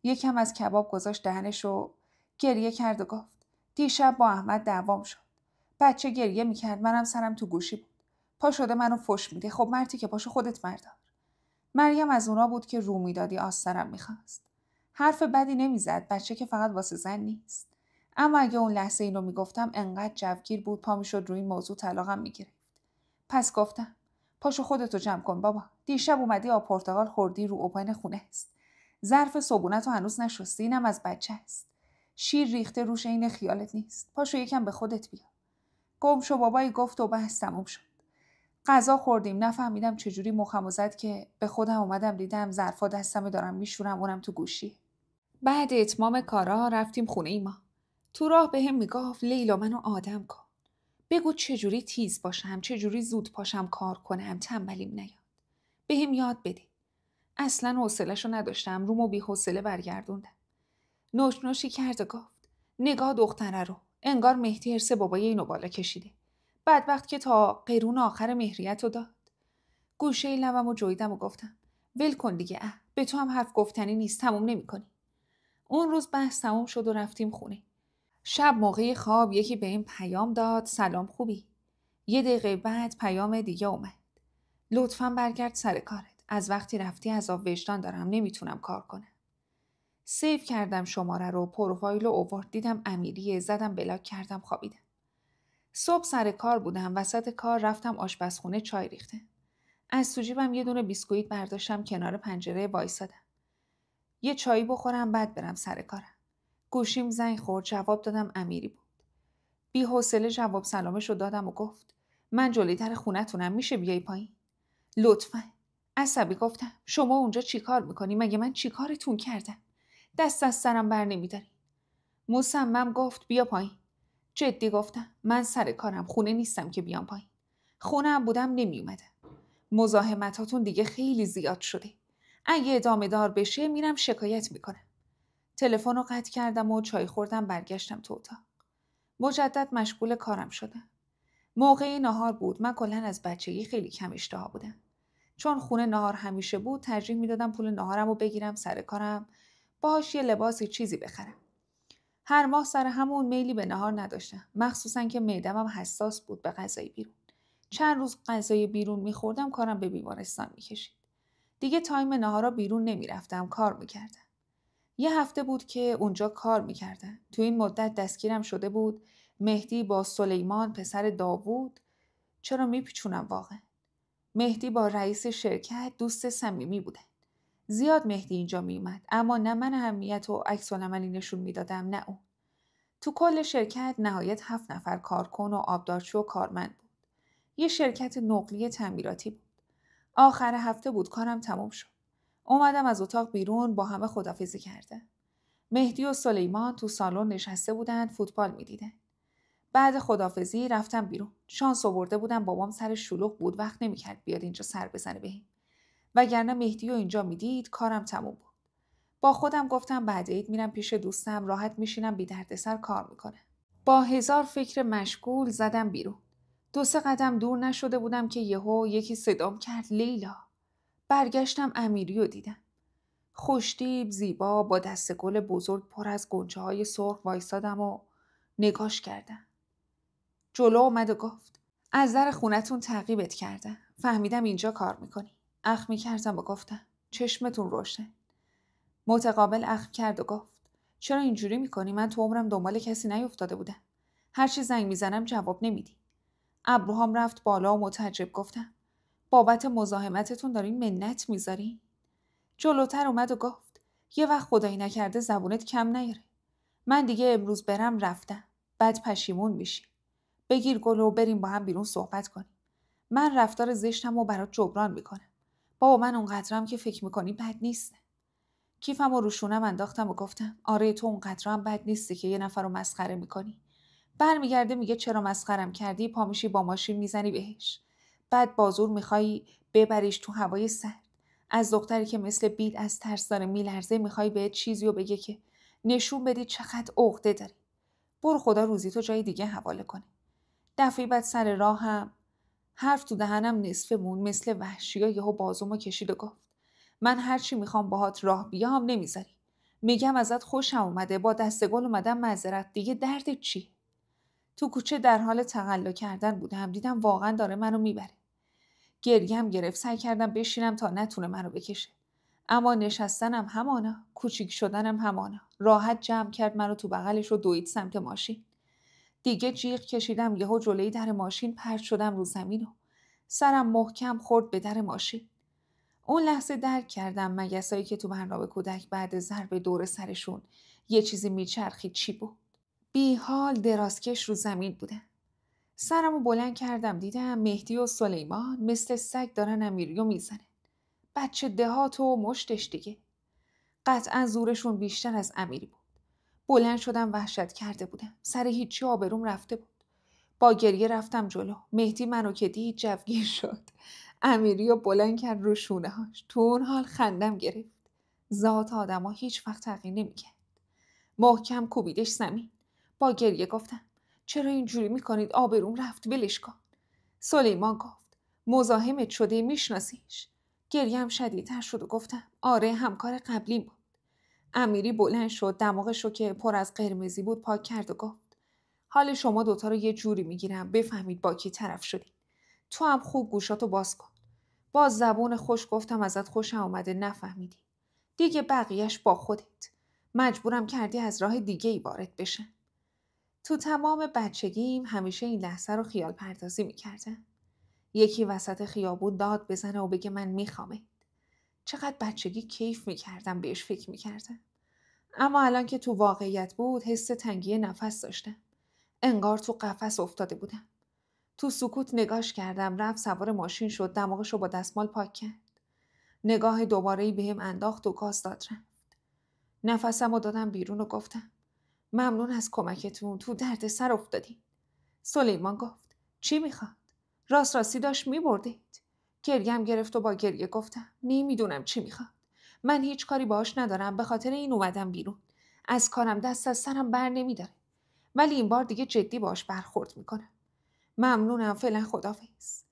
یکم از کباب گذاشت دهنش و گریه کرد و گفت دیشب با احمد دعوام شد. بچه گریه میکرد، منم سرم تو گوشی بود. پا شده منو فش میده. خب مرتی که پاشو خودت مردار. مریم از اونا بود که رو میدادی آسترم میخواست. حرف بدی نمیزد، بچه که فقط واسه زن نیست. اما اگه اون لحظه اینو میگفتم انقدر جوگیر بود پا میشد روی این موضوع طلاقم میگرفت. پس گفتم پاشو خودتو جمع کن بابا. دیشب اومدی آب پرتقال خوردی، رو اوپن خونه است. ظرف صبونتو هنوز نشستی، اینم از بچه است. شیر ریخته روش، این خیالت نیست. پاشو یکم به خودت بیا. گم شو بابایی گفت و بحث تموم شد. غذا خوردیم، نفهمیدم چجوری مخمو زد که به خودم اومدم دیدم ظرفا دستمه دارم میشورم، اونم تو گوشی. بعد اتمام کارا رفتیم خونه ما. تو راه بهم میگفت لیلا منو آدم کن. بگو چجوری تیز باشم، چجوری زود پاشم کار کنم، تنبلیم نیاد. بهم یاد بده. اصلا حوصله‌شو نداشتم، رومو بی حوصله برگردوندم. نوش نوشی کرد و گفت نگاه دختره رو، انگار مهدی حرص بابای اینو بالا کشیده. بدبخت که تا قرون آخر مهریت رو داد. گوشه لبم رو جویدم و گفتم ول کن دیگه، به تو هم حرف گفتنی نیست، تموم نمی‌کنی. اون روز بحث تموم شد و رفتیم خونه. شب موقع خواب یکی به این پیام داد سلام خوبی؟ یه دقیقه بعد پیام دیگه اومد. لطفاً برگرد سر کارت. از وقتی رفتی عذاب وجدان دارم، نمیتونم کار کنم. سیو کردم شماره رو، پروفایل رو آورد، دیدم امیریه، زدم بلاک کردم، خوابیدم. صبح سر کار بودم، وسط کار رفتم آشپزخونه چای ریختم. از تو جیبم یه دونه بیسکویت برداشتم، کنار پنجره وایسادم. یه چایی بخورم بعد برم سر کارم. گوشیم زنگ خورد، جواب دادم امیری بود. بی حوصله جواب سلامش رو دادم و گفت من جلوی در خونتونم، میشه بیای پایین؟ لطفاً. عصبی گفتم شما اونجا چی کار میکنی؟ مگه من چی کارتون کردم؟ دست از سرم بر نمیداری. مصمم گفت بیا پایین. جدی گفتم. من سر کارم، خونه نیستم که بیام پایین. خونه هم بودم نمی اومدم. مزاحمتاتون دیگه خیلی زیاد شده. اگه ادامه دار بشه میرم شکایت میکنم. تلفن رو قطع کردم و چای خوردم، برگشتم تو اتاق. مجدد مشغول کارم شدم. موقع ناهار بود. من کلاً از بچگی خیلی کم اشتها بودم. چون خونه ناهار همیشه بود، ترجیح میدادم پول ناهارم رو بگیرم سر کارم، باهاش یه لباسی چیزی بخرم. هر ماه سر همون میلی به ناهار نداشتم، مخصوصاً که معده‌م حساس بود به غذای بیرون. چند روز غذای بیرون میخوردم کارم به بیمارستان میکشید. دیگه تایم ناهارا بیرون نمیرفتم، کار میکردم. یه هفته بود که اونجا کار میکردم. تو این مدت دستگیرم شده بود مهدی با سلیمان پسر داوود. چرا میپیچونم واقعا؟ مهدی با رئیس شرکت دوست صمیمی بودن. زیاد مهدی اینجا میومد، اما نه من اهمیت و عکس‌العملی نشون میدادم نه اون. تو کل شرکت نهایت 7 نفر کارکن و آبدارچی و کارمند بود. یه شرکت نقلیه تعمیراتی بود. آخر هفته بود، کارم تموم شد. اومدم از اتاق بیرون، با همه خداحافظی کردم. مهدی و سلیمان تو سالن نشسته بودن، فوتبال میدیدن. بعد خداحافظی رفتم بیرون. شانس آورده بودم بابام سر شلوغ بود، وقت نمیکرد بیاد اینجا سر بزنه بهم. وگرنه مهدی رو اینجا میدید کارم تموم بود. با خودم گفتم بعد عید میرم پیش دوستم، راحت میشینم بی دردسر کار میکنه. با 1000 فکر مشغول زدم بیرون. 2-3 قدم دور نشده بودم که یهو یکی صدام کرد لیلا. برگشتم امیری رو دیدم. خوشتیپ، زیبا، با دست گل بزرگ پر از غنچه‌های سرخ وایسادم و نگاش کردم. جلو اومد و گفت از در خونتون تعقیبت کردم. فهمیدم اینجا کار میکنی. اخم کردم و گفتم چشمتون روشن. متقابل اخم کرد و گفت چرا اینجوری میکنی؟ من تو عمرم دنبال کسی نیفتاده بودم. هرچی زنگ میزنم جواب نمیدی. ابروهام رفت بالا و متعجب گفتم بابت مزاحمتتون دارین منت میذاری؟ جلوتر اومد و گفت یه وقت خدایی نکرده زبونت کم نیاره. من دیگه امروز برم رفتم. بعد پشیمون میشی. بگیر گل و بریم با هم بیرون صحبت کنیم. من رفتار زشتم رو برات جبران میکنم. بابا من اونقدرم که فکر میکنی بد نیست. کیفم رو روشونم انداختم و گفتم آره تو اونقدرم بد نیستی که یه نفر رو مسخره میکنی. برمیگرده میگه چرا مسخرم کردی، پا میشی با ماشین میزنی بهش. بعد بازور میخوای ببریش تو هوای سرد. از دختری که مثل بید از ترس داره میلرزه میخوای بهت چیزی رو بگه که نشون بدی چقدر عقده داری. برو خدا روزی تو جای دیگه حواله کنه. دفعه بعد سر راه هم حرف تو دهنم نصفه مون، مثل وحشیا یهو بازومو کشید و گفت من هرچی میخوام باهات راه بیام نمیذاری. میگم ازت خوشم اومده، با دست گل اومدم معذرت، دیگه دردت چی؟ تو کوچه در حال تقلا کردن بودم، دیدم واقعا داره منو میبره. گریم گرفت، سعی کردم بشینم تا نتونه منو بکشه. اما نشستنم همانا، کوچیک شدنم همانا. راحت جمع کرد منو تو بغلش و دوید سمت ماشین. دیگه جیغ کشیدم، یهو جلوی در ماشین پرت شدم رو زمین و سرم محکم خورد به در ماشین. اون لحظه درک کردم مگسایی که تو برنامه کودک بعد ضرب دور سرشون یه چیزی میچرخید چی بود. بی حال درازکش رو زمین بودم. سرمو بلند کردم، دیدم مهدی و سلیمان مثل سگ دارن امیریو میزنن. بچه دهات و مشتش دیگه. قطعا زورشون بیشتر از امیری بود. بلند شدم، وحشت کرده بودم. سر هیچی آبروم رفته بود. با گریه رفتم جلو. مهدی منو که دید جوگیر شد. امیریو بلند کرد رو شونه هاش. تو اون حال خندم گرفت. ذات آدما هیچ وقت تغییر نمی‌کرد. محکم کوبیدش زمین. با گریه گفتم چرا اینجوری میکنید؟ آبروم رفت، ولش کن. سلیمان گفت مزاحمت شده، میشناسیش؟ گریم شدیدتر شد و گفتم آره همکار قبلیم بود. امیری بلند شد، دماغشو که پر از قرمزی بود پاک کرد و گفت حال شما دوتا رو یه جوری میگیرم بفهمید با کی طرف شدید. تو هم خوب گوشاتو باز کن. باز زبون خوش گفتم ازت خوشم اومده نفهمیدی. دیگه بقیهش با خودت. مجبورم کردی از راه دیگه ای وارد بشم. تو تمام بچگیم همیشه این لحظه رو خیال پردازی میکردم. یکی وسط خیابون داد بزنه و بگه من میخوامه. چقدر بچگی کیف میکردم بهش فکر میکردم. اما الان که تو واقعیت بود حس تنگی نفس داشتم. انگار تو قفس افتاده بودم. تو سکوت نگاش کردم، رفت سوار ماشین شد، دماغشو با دستمال پاک کرد. نگاه دوباره‌ای بهم انداخت و گاز داد رفت. نفسمو دادم بیرون و گفتم ممنون از کمکتون، تو درد سر افتادین. سلیمان گفت چی میخواد؟ راستی داشت میبردید. گریم گرفت و با گریه گفتم نمیدونم چی میخواد. من هیچ کاری باهاش ندارم، به خاطر این اومدم بیرون. از کارم دست از سرم بر نمیداره. ولی این بار دیگه جدی باهاش برخورد میکنم. ممنونم، فعلا خداحافظ.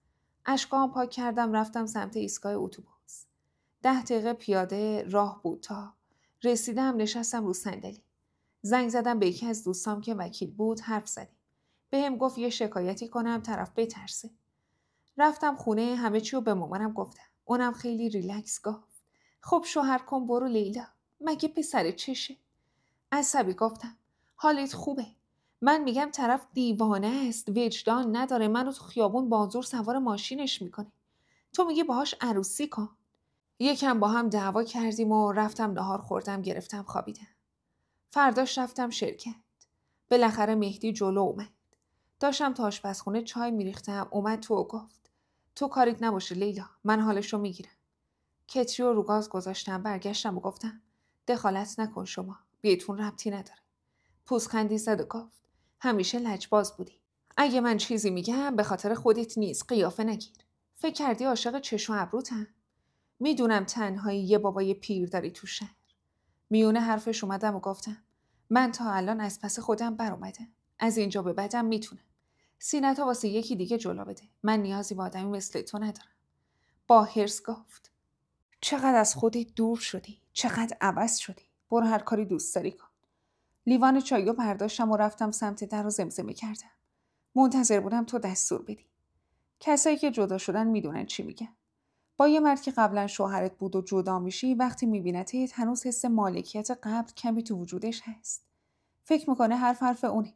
اشکام پاک کردم، رفتم سمت ایستگاه اتوبوس. 10 دقیقه پیاده راه بود تا رسیدم، نشستم رو صندلی. زنگ زدم به یکی از دوستام که وکیل بود، حرف زدیم. بهم گفت یه شکایتی کنم طرف بترسه. رفتم خونه، همه چی رو به مامانم گفتم. اونم خیلی ریلکس گفت خب شوهر کن برو لیلا، مگه پسر چشه؟ عصبی گفتم حالت خوبه؟ من میگم طرف دیوانه است، وجدان نداره، منو تو خیابون بازور سوار ماشینش میکنه. تو میگی باهاش عروسی کن. یکم با هم دعوا کردیم و رفتم نهار خوردم، گرفتم خوابیدم. فرداش رفتم شرکت. بالاخره مهدی جلو اومد. داشتم تا آشپزخونه چای میریختم، اومد تو و گفت تو کاریت نباشه لیلا، من حالشو میگیرم. کتری رو گاز گذاشتم، برگشتم و گفتم دخالت نکن شما، بهتون ربطی نداره. پوزخندی زد و گفت همیشه لجباز بودی. اگه من چیزی میگم به خاطر خودت نیست، قیافه نگیر. فکر کردی عاشق چشم و ابروتم؟ میدونم تنهایی یه بابای پیر داری تو شهر. میونه حرفش اومدم و گفتم من تا الان از پس خودم بر اومدم. از اینجا به بعدم میتونم. سینه‌تا واسه یکی دیگه جلو بده. من نیازی به آدمی مثل تو ندارم. با حرص گفت چقدر از خودت دور شدی، چقدر عوض شدی. برو هر کاری دوست داری کن. لیوان چایو برداشتم و رفتم سمت در و زمزمه کردم. منتظر بودم تو دستور بدی. کسایی که جدا شدن میدونن چی میگن. با یه مرد که قبلا شوهرت بود و جدا میشی، وقتی میبینتت هنوز حس مالکیت قبل کمی تو وجودش هست. فکر میکنه حرف اونه.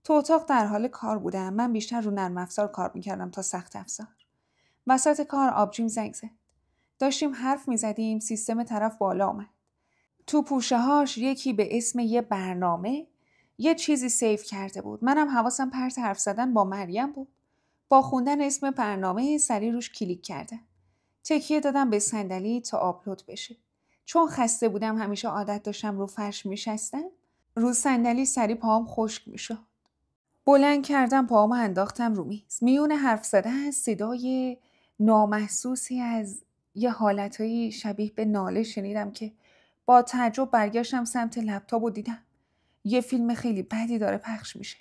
تو اتاق در حال کار بودم. من بیشتر رو نرم افزار کار میکردم تا سخت افزار. وسط کار آبجیم زنگ زد. داشتیم حرف میزدیم، سیستم طرف بالا اومد. تو پوشه هاش یکی به اسم یه برنامه یه چیزی سیو کرده بود. منم حواسم پرت حرف زدن با مریم بود. با خوندن اسم برنامه سری روش کلیک کردم. تکیه دادم به صندلی تا آپلود بشه. چون خسته بودم، همیشه عادت داشتم رو فرش میشستم. رو صندلی سری پاهم خشک میشد. بلند کردم پاهامو انداختم رو میز. میون حرف زدن صدای نامحسوسی از یه حالتایی شبیه به ناله شنیدم که با تعجب برگشتم سمت لپتاپ و دیدم یه فیلم خیلی بدی داره پخش میشه.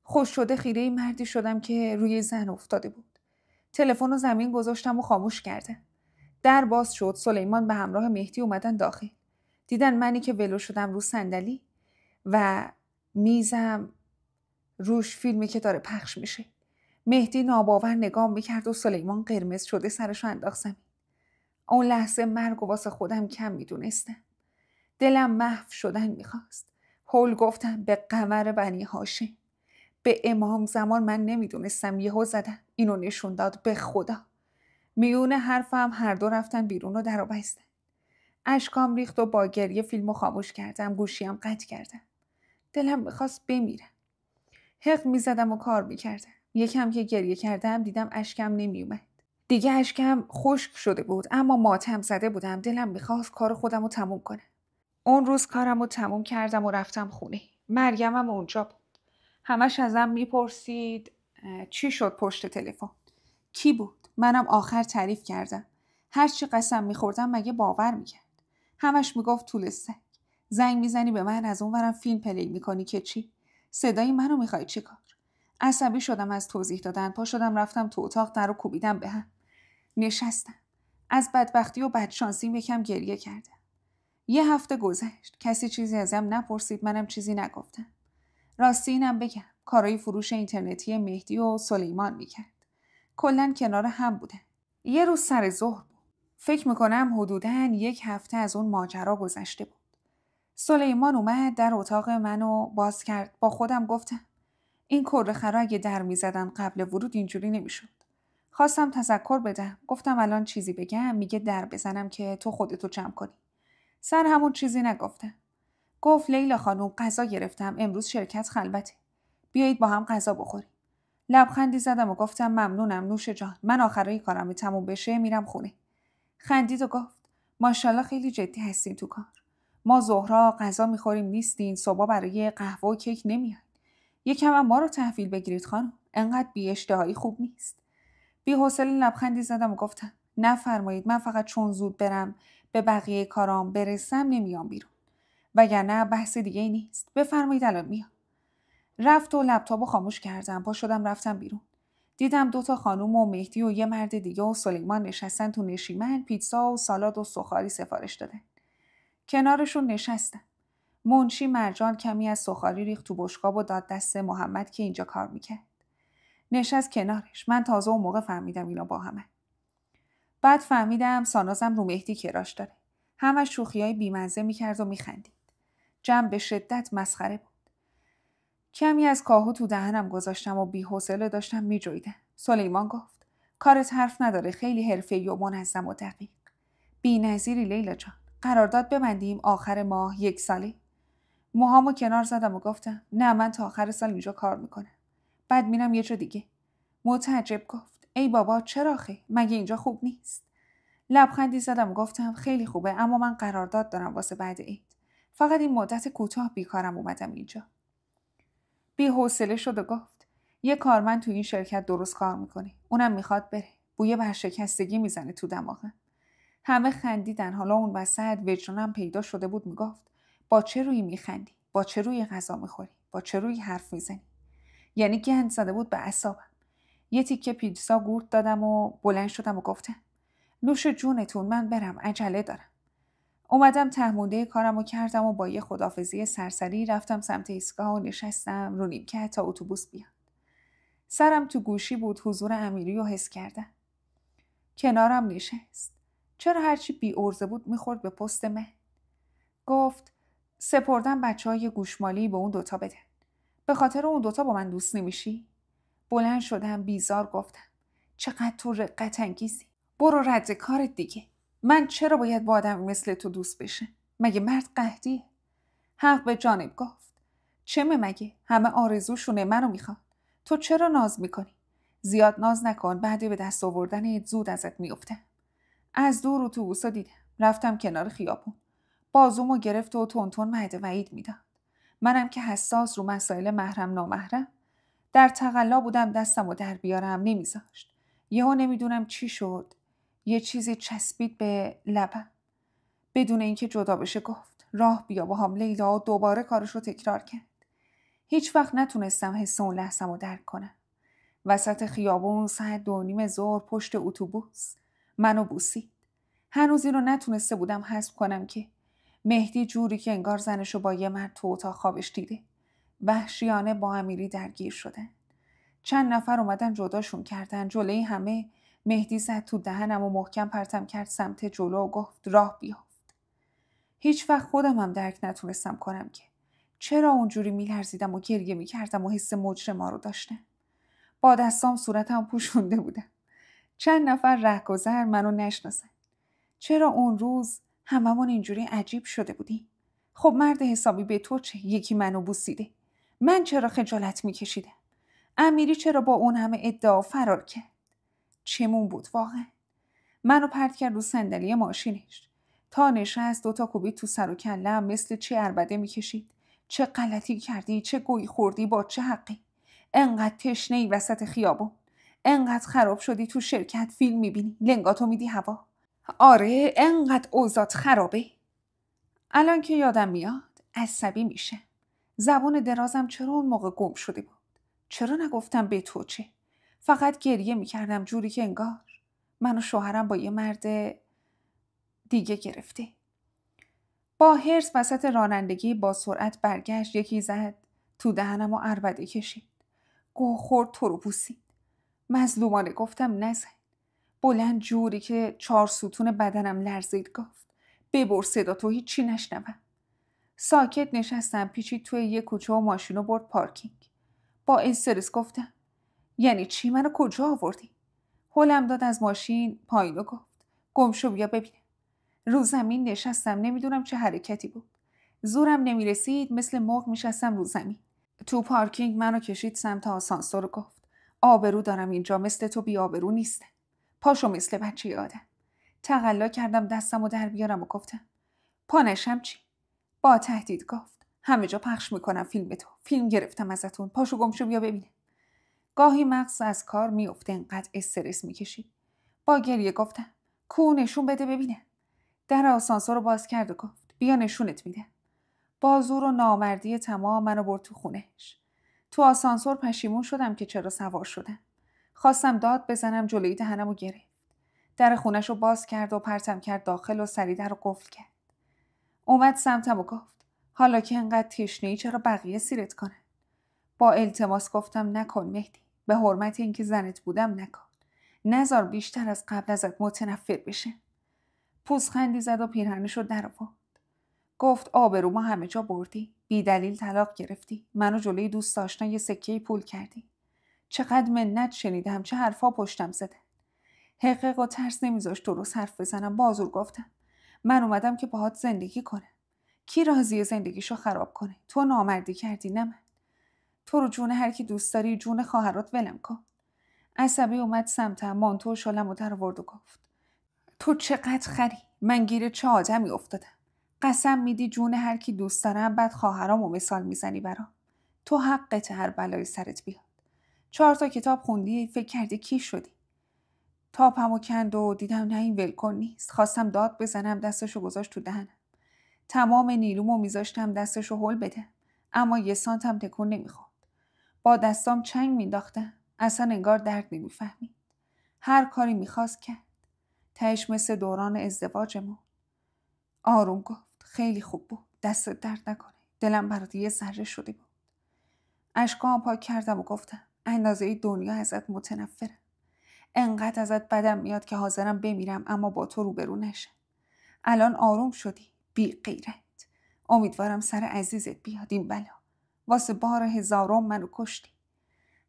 خوش شده خیره مردی شدم که روی زن افتاده بود. تلفن رو زمین گذاشتم و خاموش کردم. در باز شد. سلیمان به همراه مهدی اومدن داخل. دیدن منی که ولو شدم رو صندلی و میزم روش فیلمی که داره پخش میشه. مهدی ناباور نگام میکرد و سلیمان قرمز شده سرشو انداخت زمین. اون لحظه مرگ و واسه خودم کم میدونستم. دلم محو شدن میخواست. هول گفتم به قمر بنی هاشم. به امام زمان. من نمیدونستم، یهو زدم. اینو نشون داد به خدا. میون حرفم هر دو رفتن بیرون و درو بستن. اشکام ریخت و با گریه فیلمو خاموش کردم. گوشیم قطع کردم. دلم میخواست بمیرم. حق میزدم و کار میکردم. یکم که گریه کردم دیدم اشکم نمیومد. دیگه اشکم خشک شده بود، اما ماتم زده بودم. دلم میخواست کار خودم رو تموم کنم. اون روز کارم رو تموم کردم و رفتم خونه. مریمم اونجا بود. همش ازم میپرسید چی شد پشت تلفن؟ کی بود؟ منم آخر تعریف کردم. هرچی قسم میخوردم مگه باور میکرد. همش میگفت طول سگ. زنگ میزنی به من، از اون ورم فیلم پلی میکنی که چی؟ صدای منو میخوای چی کار؟ عصبی شدم از توضیح دادن. پا شدم رفتم تو اتاق، درو کوبیدم به هم. نشستم. از بدبختی و بدشانسیم یکم گریه کردم. یه هفته گذشت. کسی چیزی ازم نپرسید، منم چیزی نگفتم. راستی اینم بگم، کارای فروش اینترنتی مهدی و سلیمان میکرد. کلاً کنار هم بودن. یه روز سر ظهر بود. فکر میکنم حدوداً 1 هفته از اون ماجرا گذشته بود. سلیمان اومد در اتاق منو باز کرد. با خودم گفتم این کره‌خرا اگه در میزدن قبل ورود اینجوری نمیشد. خواستم تذکر بدم. گفتم الان چیزی بگم میگه در بزنم که تو خودتو جمع کنی. سر همون چیزی نگفتم. گفت لیلا خانم غذا گرفتم، امروز شرکت خلوته. بیایید با هم غذا بخوریم. لبخندی زدم و گفتم ممنونم نوش جان. من آخرای کارم تموم بشه میرم خونه. خندید و گفت ماشاءالله خیلی جدی هستین تو کار. ما ظهرا غذا میخوریم نیستین، صبح برای قهوه و کیک نمیاین. یکم هم ما رو تحویل بگیرید خانم، انقدر بی اشتهایی خوب نیست. بی حوصله لبخندی زدم و گفتم نفرمایید، من فقط چون زود برم به بقیه کارام برسم نمیام بیرون، وگرنه بحث دیگه ای نیست. بفرمایید الان میام. رفت و لپتاپو خاموش کردم. پا شدم رفتم بیرون. دیدم 2 خانوم و مهدی و یه مرد دیگه و سلیمان نشستن تو نشیمن، پیتزا و سالاد و سوخاری سفارش دادن. کنارشون نشستم. منشی مرجان کمی از سوخاری ریخت تو بشقاب و داد دست محمد که اینجا کار میکرد. نشست کنارش. من تازه اون موقع فهمیدم اینا با همه. بعد فهمیدم سانازم رو مهدی کراش داره. همش شوخیای بیمزه میکرد و میخندید. جمع به شدت مسخره بود. کمی از کاهو تو دهنم گذاشتم و بی‌حوصله داشتم میجویدم. سلیمان گفت کارت حرف نداره، خیلی حرفه‌ای و منظم و دقیق. بی‌نظیری لیلا جان. قرارداد ببندیم آخر ماه 1 ساله. موهامو کنار زدم و گفتم نه، من تا آخر سال اینجا کار میکنم. بعد میرم یه جا دیگه. متعجب گفت ای بابا چرا خیر؟ مگه اینجا خوب نیست؟ لبخندی زدم و گفتم خیلی خوبه، اما من قرارداد دارم واسه بعد عید. فقط این مدت کوتاه بیکارم اومدم اینجا. بی حوصله شد و گفت یه کارمند تو این شرکت درست کار میکنه. اونم میخواد بره. بوی ورشکستگی میزنه تو دماغم. همه خندیدن. حالا اون وسط وجدانم پیدا شده بود میگفت با چه رویی میخندی؟ با چه رویی غذا میخوری؟ با چه رویی حرف میزنی؟ یعنی گند زده بود به اعصابم. یه تیکه پیتزا گورت دادم و بلند شدم و گفتم نوش جونتون، من برم، عجله دارم. اومدم تهمونده کارمو کردم و با یه خداحافظی سرسری رفتم سمت ایستگاه و نشستم رو نیمکت تا اتوبوس بیاد. سرم تو گوشی بود. حضور امیری رو حس کردم. کنارم نشست. چرا هرچی بی ارزه بود میخورد به پست من؟ گفت سپردم بچه‌های گوشمالی به اون 2 بدن. به خاطر اون 2 با من دوست نمیشی؟ بلند شدم بیزار گفتم چقدر تو رقت انگیزی. برو رد کارت دیگه. من چرا باید با آدمی مثل تو دوست بشه؟ مگه مرد قحطیه؟ حق به جانب گفت. چه مگه؟ همه آرزوشونه منو میخواد. تو چرا ناز میکنی؟ زیاد ناز نکن، بعد به دست آوردن زود ازت میفته. از دور اتوبوسا دیدم. رفتم کنار خیابون. بازومو گرفت و تونتون مهد وعید میداد. منم که حساس رو مسائل محرم نامحرم در تقلا بودم، دستمو در بیارم نمیذاشت. یهو نمیدونم چی شد. یه چیزی چسبید به لبم. بدون اینکه جدا بشه گفت راه بیا با هم لیلا و دوباره کارشو تکرار کرد. هیچ وقت نتونستم حس اون لحظه‌مو درک کنم. وسط خیابون ساعت 2:30 ظهر پشت اتوبوس منو بوسید. هنوز اینو نتونسته بودم حذف کنم که مهدی جوری که انگار زنشو با یه مرد تو اتاق خوابش دیده. وحشیانه با امیری درگیر شدن. چند نفر اومدن جداشون کردن. جلوی همه مهدی زد تو دهنم و محکم پرتم کرد سمت جلو و گفت راه بیافت. هیچ وقت خودم هم درک نتونستم کنم که چرا اونجوری میلرزیدم و گریه میکردم و حس مجرما رو داشتم. با دستام صورتم پوشونده بودم. چند نفر رهگذر منو نشناسن. چرا اون روز هممون اینجوری عجیب شده بودیم؟ خب مرد حسابی به تو چه؟ یکی منو بوسیده. من چرا خجالت میکشیدم؟ امیری چرا با اون همه ادعا فرار کرد؟ چمون بود واقعا؟ منو پرت کرد رو صندلی ماشینش. تا نشست 2 کوبید تو سر و کله‌ام مثل چی عربده میکشید. چه غلطی کردی؟ چه گوی خوردی؟ با چه حقی؟ انقدر تشنه‌ای وسط خیابون؟ انقدر خراب شدی تو شرکت فیلم میبینی؟ لنگاتو میدی هوا؟ آره انقدر اوضاعت خرابه؟ الان که یادم میاد عصبی میشه. زبون درازم چرا اون موقع گم شده بود؟ چرا نگفتم به تو چه؟ فقط گریه میکردم جوری که انگار من و شوهرم با یه مرد دیگه گرفته. با حرص وسط رانندگی با سرعت برگشت، یکی زد تو دهنم و عربده کشید. گوه خورد تو رو بوسید. مظلومانه گفتم نزن. بلند جوری که 4 ستون بدنم لرزید گفت ببر صدا تو هیچی نشنوم. ساکت نشستم. پیچید توی یه کوچه و ماشینو برد پارکینگ. با استرس گفتم یعنی چی؟ منو کجا آوردی؟ هلم داد از ماشین پایین و گفت گم شو بیا ببینم. رو زمین نشستم. نمیدونم چه حرکتی بود. زورم نمیرسید. مثل مرغ میشستم رو زمین. تو پارکینگ منو کشید سمت آسانسور و گفت آبرو دارم اینجا، مثل تو بی آبرو نیستم. پاشو مثل بچه آدم. تقلا کردم دستمو در بیارم و گفتم پا نشم چی؟ با تهدید گفت همه جا پخش میکنم فیلم تو. فیلم گرفتم ازتون. پاشو گمشو بیا ببینه. گاهی مغز از کار میفته، انقدر استرس میکشی. با گریه گفتم کو نشون بده ببینه. در آسانسور رو باز کرد و گفت بیا نشونت میده. با زور و نامردی تمام منو برد تو خونهش. تو آسانسور پشیمون شدم که چرا سوار شدم. خواستم داد بزنم، جلوی دهنمو گرفت. در خونش رو باز کرد و پرتم کرد داخل و سری در رو قفل کرد. اومد سمتم و گفت حالا که انقدر تشنه‌ای چرا بقیه سیرت کنن؟ با التماس گفتم نکن مهدی، به حرمت اینکه زنت بودم نکن. نذار بیشتر از قبل ازت متنفر بشه. پوزخندی زد و پیرهنش رو در آورد. گفت آبرومو همه جا بردی، بی دلیل طلاق گرفتی، منو جلوی دوست آشنا یه سکه پول کردی. چقدر منت شنیدم، چه حرفا پشتم زدن. حقیق و ترس نمیذاشت درست حرف بزنم. بازور گفتم من اومدم که باهات زندگی کنم. کی راضیه زندگیشو خراب کنه؟ تو نامردی کردی نه من. تو رو جون هر کی دوست داری، جون خواهرات ولم کن. عصبی اومد سمتم، مانتو و شلمو در آورد و گفت تو چقدر خری؟ من گیر چه آدمی افتادم؟ قسم میدی جون هر کی دوست دارم، بعد خواهرامو مثال میزنی برام. تو حقت هر بلای سرت بیاد. 4 کتاب خوندی، فکر کردی کی شدی؟ تاپمو کند و دیدم نه این ولکن نیست. خواستم داد بزنم، دستشو گذاشت تو دهنم. تمام نیرومو میذاشتم دستشو هل بده، اما یه سانتم تکون نمیخورد. با دستام چنگ مینداختم، اصلا انگار درد نمیفهمید. هر کاری میخواست کرد. تهش مثل دوران ازدواجمون. آروم گفت خیلی خوب بود، دستت درد نکنه، دلم برات یه ذره شده بود. اشکام پاک کردم و گفتم اندازه دنیا ازت متنفرم. انقدر ازت بدم میاد که حاضرم بمیرم اما با تو روبرو نشم. الان آروم شدی؟ بی غیرت. امیدوارم سر عزیزت بیاد این بلا. واسه بار 1000م منو کشتی.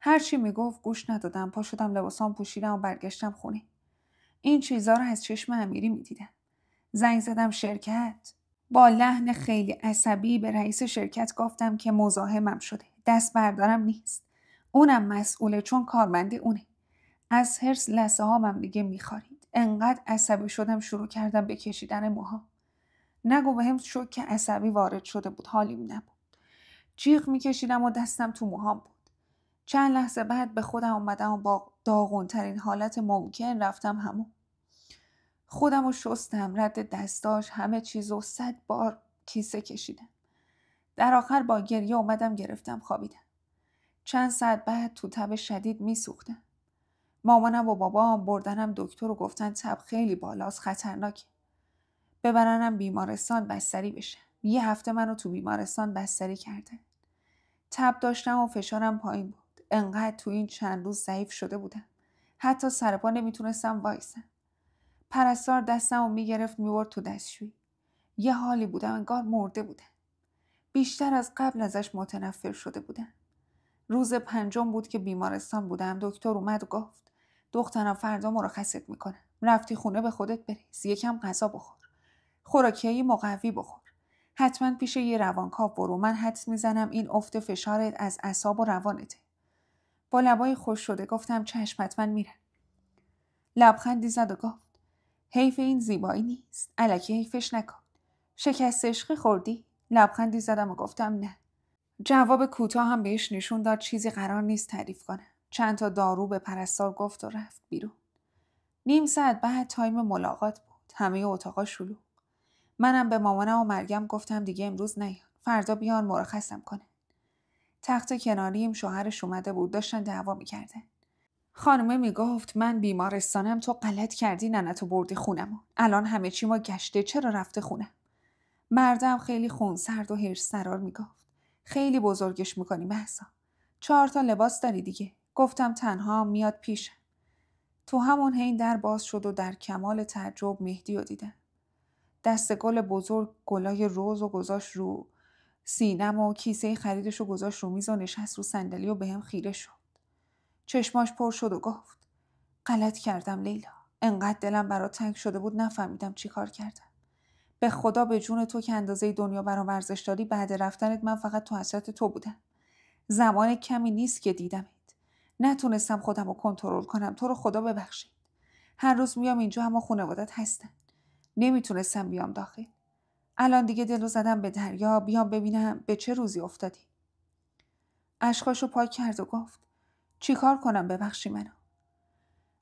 هرچی میگفت گوش ندادم. پا شدم لباسام پوشیدم و برگشتم خونه. این چیزا رو از چشم امیری میدیدم. زنگ زدم شرکت. با لحن خیلی عصبی به رئیس شرکت گفتم که مزاحمم شده. دست بردارم نیست. اونم مسئوله چون کارمند اونه. از حرص لثه هامم دیگه میخارید. انقدر عصبی شدم شروع کردم به کشیدن موها. نگو بهم شوک که عصبی وارد شده بود، حالیم نبود. جیغ میکشیدم و دستم تو موهام بود. چند لحظه بعد به خودم اومدم و با داغونترین حالت ممکن رفتم همون. خودم رو شستم، رد دستاش، همه چیزو 100 بار کیسه کشیدم. در آخر با گریه اومدم گرفتم خوابیدم. چند ساعت بعد تو تب شدید میسوختم. مامانم و بابام بردنم دکتر و گفتن تب خیلی بالاست، خطرناکه. ببرنم بیمارستان بستری بشم. 1 هفته منو تو بیمارستان بستری کردن. تب داشتم و فشارم پایین بود. انقدر تو این چند روز ضعیف شده بودم. حتی سر پا نمیتونستم وایسم. پرستار دستمو میگرفت میبرد تو دستشویی. یه حالی بودم انگار مرده بودم. بیشتر از قبل ازش متنفر شده بودم. روز 5 بود که بیمارستان بودم. دکتر اومد و گفت دخترم فردا مرخصت میکنم. رفتی خونه به خودت بریز. یکم غذا بخور. خوراکیای مقوی بخور. حتما پیش یه روانکاو برو. من حدس میزنم این افت فشارت از اعصاب و روانته. با لبای خوش شده گفتم چشم، حتما میرم. لبخندی زد و گفت حیف این زیبایی نیست. الکی حیفش نکن. شکست عشقی خوردی؟ لبخندی زدم و گفتم نه. جواب کوتاه هم بهش نشون داد چیزی قرار نیست تعریف کنه. چند تا دارو به پرستار گفت و رفت بیرون. نیم ساعت بعد تایم ملاقات بود. همه اتاقا شلوغ. منم به مامانم و مریم گفتم دیگه امروز نیان. فردا بیان مرخصم کنه. تخت کناریم شوهرش اومده بود. داشتن دعوا میکردن. خانومه میگفت من بیمارستانم، تو غلط کردی ننتو بردی خونمو. الان همه چی ما گشته، چرا رفته خونه؟ مردم خیلی خونسرد و هرس‌سرار میگفت خیلی بزرگش میکنی مهسا. 4 لباس داری دیگه. گفتم تنها میاد پیشم. تو همون حین در باز شد و در کمال تعجب مهدی رو دیدم. دست گل بزرگ گلای روز و گذاشت رو سینم و کیسه خریدش رو گذاشت رو میز و نشست رو صندلی و بهم خیره شد. چشماش پر شد و گفت غلط کردم لیلا. انقدر دلم برات تنگ شده بود نفهمیدم چی کار کردم. به خدا به جون تو که اندازه دنیا برام ارزش داری، بعد رفتنت من فقط تو حسرت تو بودم. زمان کمی نیست که دیدمت. نتونستم خودم رو کنترل کنم. تو رو خدا ببخشید. هر روز میام اینجا اما خانوادت هستن. نمیتونستم بیام داخل. الان دیگه دلو زدم به دریا، بیام ببینم به چه روزی افتادی. اشکاشو پاک کرد و گفت چی کار کنم ببخشی منو.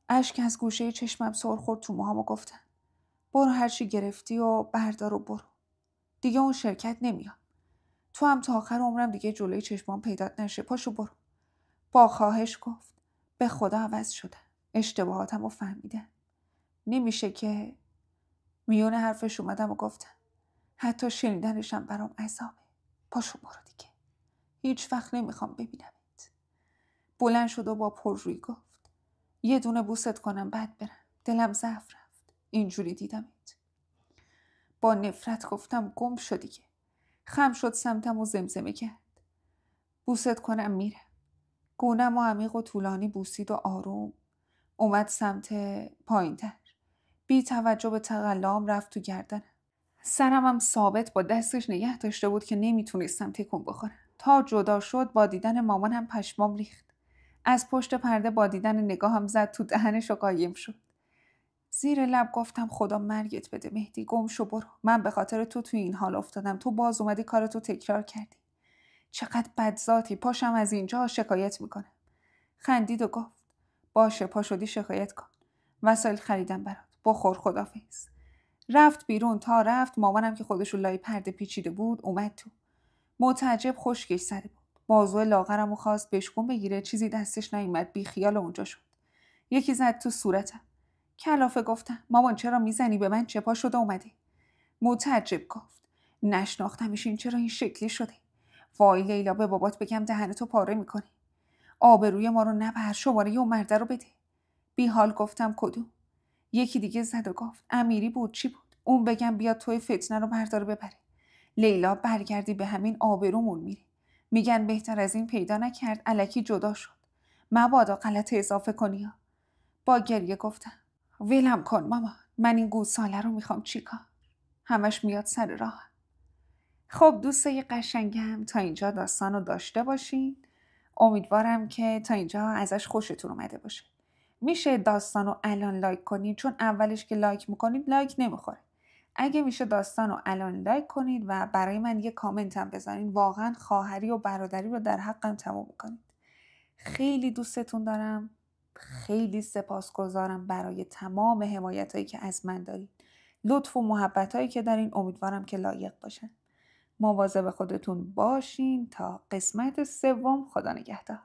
اشک از گوشه چشمم سر خورد تو موهام و گفتم برو هرچی گرفتی و بردار و برو. دیگه اون شرکت نمیام. تو هم تا آخر عمرم دیگه جلوی چشمام پیدات نشه. پاشو برو. با خواهش گفت به خدا عوض شدم. اشتباهاتم رو فهمیدم. نمیشه که. میون حرفش اومدم و گفتم حتی شنیدنشم برام عذابه. پاشو برو دیگه. هیچ وقت نمیخوام ببینمت. بلند شد و با پررویی گفت یه دونه بوست کنم بعد برم. دلم ضعف رفت. اینجوری دیدمت. با نفرت گفتم گم شو دیگه. خم شد سمتم و زمزمه کرد بوست کنم میره. گونم و عمیق و طولانی بوسید و آروم اومد سمت پایین تر. بی توجه به تقلام رفت تو گردنم. سرم هم ثابت با دستش نگه داشته بود که نمیتونستم تکون بخورم. تا جدا شد با دیدن مامانم پشمام ریخت. از پشت پرده با دیدن نگاهم زد تو دهنش و قایم شد. زیر لب گفتم خدا مرگت بده مهدی. گم شو برو. من به خاطر تو این حال افتادم. تو باز اومدی کارتو تکرار کردی. چقدر بدذاتی. پاشم از اینجا شکایت میکنم. خندید و گفت باشه پا شدی شکایت کن. وسایل خریدم برات. بخور خدافظ. رفت بیرون. تا رفت مامانم که خودشو لای پرده پیچیده بود اومد تو. متعجب خشکش سره بود. بازو لاغرمو خواست بشکون بگیره. چیزی دستش نیومد. بی خیال اونجا شد. یکی زد تو صورتم. کلافه گفتم مامان چرا میزنی به من؟ چه پا شده اومدی؟ متعجب گفت نشناختمش. این چرا این شکلی شده؟ وای لیلا به بابات بگم دهنتو پاره میکنی. آبروی ما رو نبر. شماره اون مرده رو بده. بی حال گفتم کدوم؟ یکی دیگه زد و گفت امیری بود. چی بود؟ اون بگم بیاد توی فتنه رو برداره ببره. لیلا برگردی به همین آبرومون میره. میگن بهتر از این پیدا نکرد. الکی جدا شد. مبادا غلط اضافه کنی ها. با گریه گفتم ولم کن ماما. من این گوساله رو میخوام چیکار؟ همش میاد سر راه. خب دوستای قشنگم تا اینجا داستان رو داشته باشین. امیدوارم که تا اینجا ازش خوشتون اومده باشه. میشه داستان رو الان لایک کنید چون اولش که لایک میکنید لایک نمیخوره. اگه میشه داستان رو الان لایک کنید و برای من یه کامنت هم بذارین. واقعا خواهری و برادری رو در حقم تموم میکنید. خیلی دوستتون دارم. خیلی سپاسگزارم برای تمام حمایتایی که از من دارین. لطف و محبتایی که دارین امیدوارم که لایق باشن. مواظب خودتون باشین تا قسمت سوم. خدا نگهدار.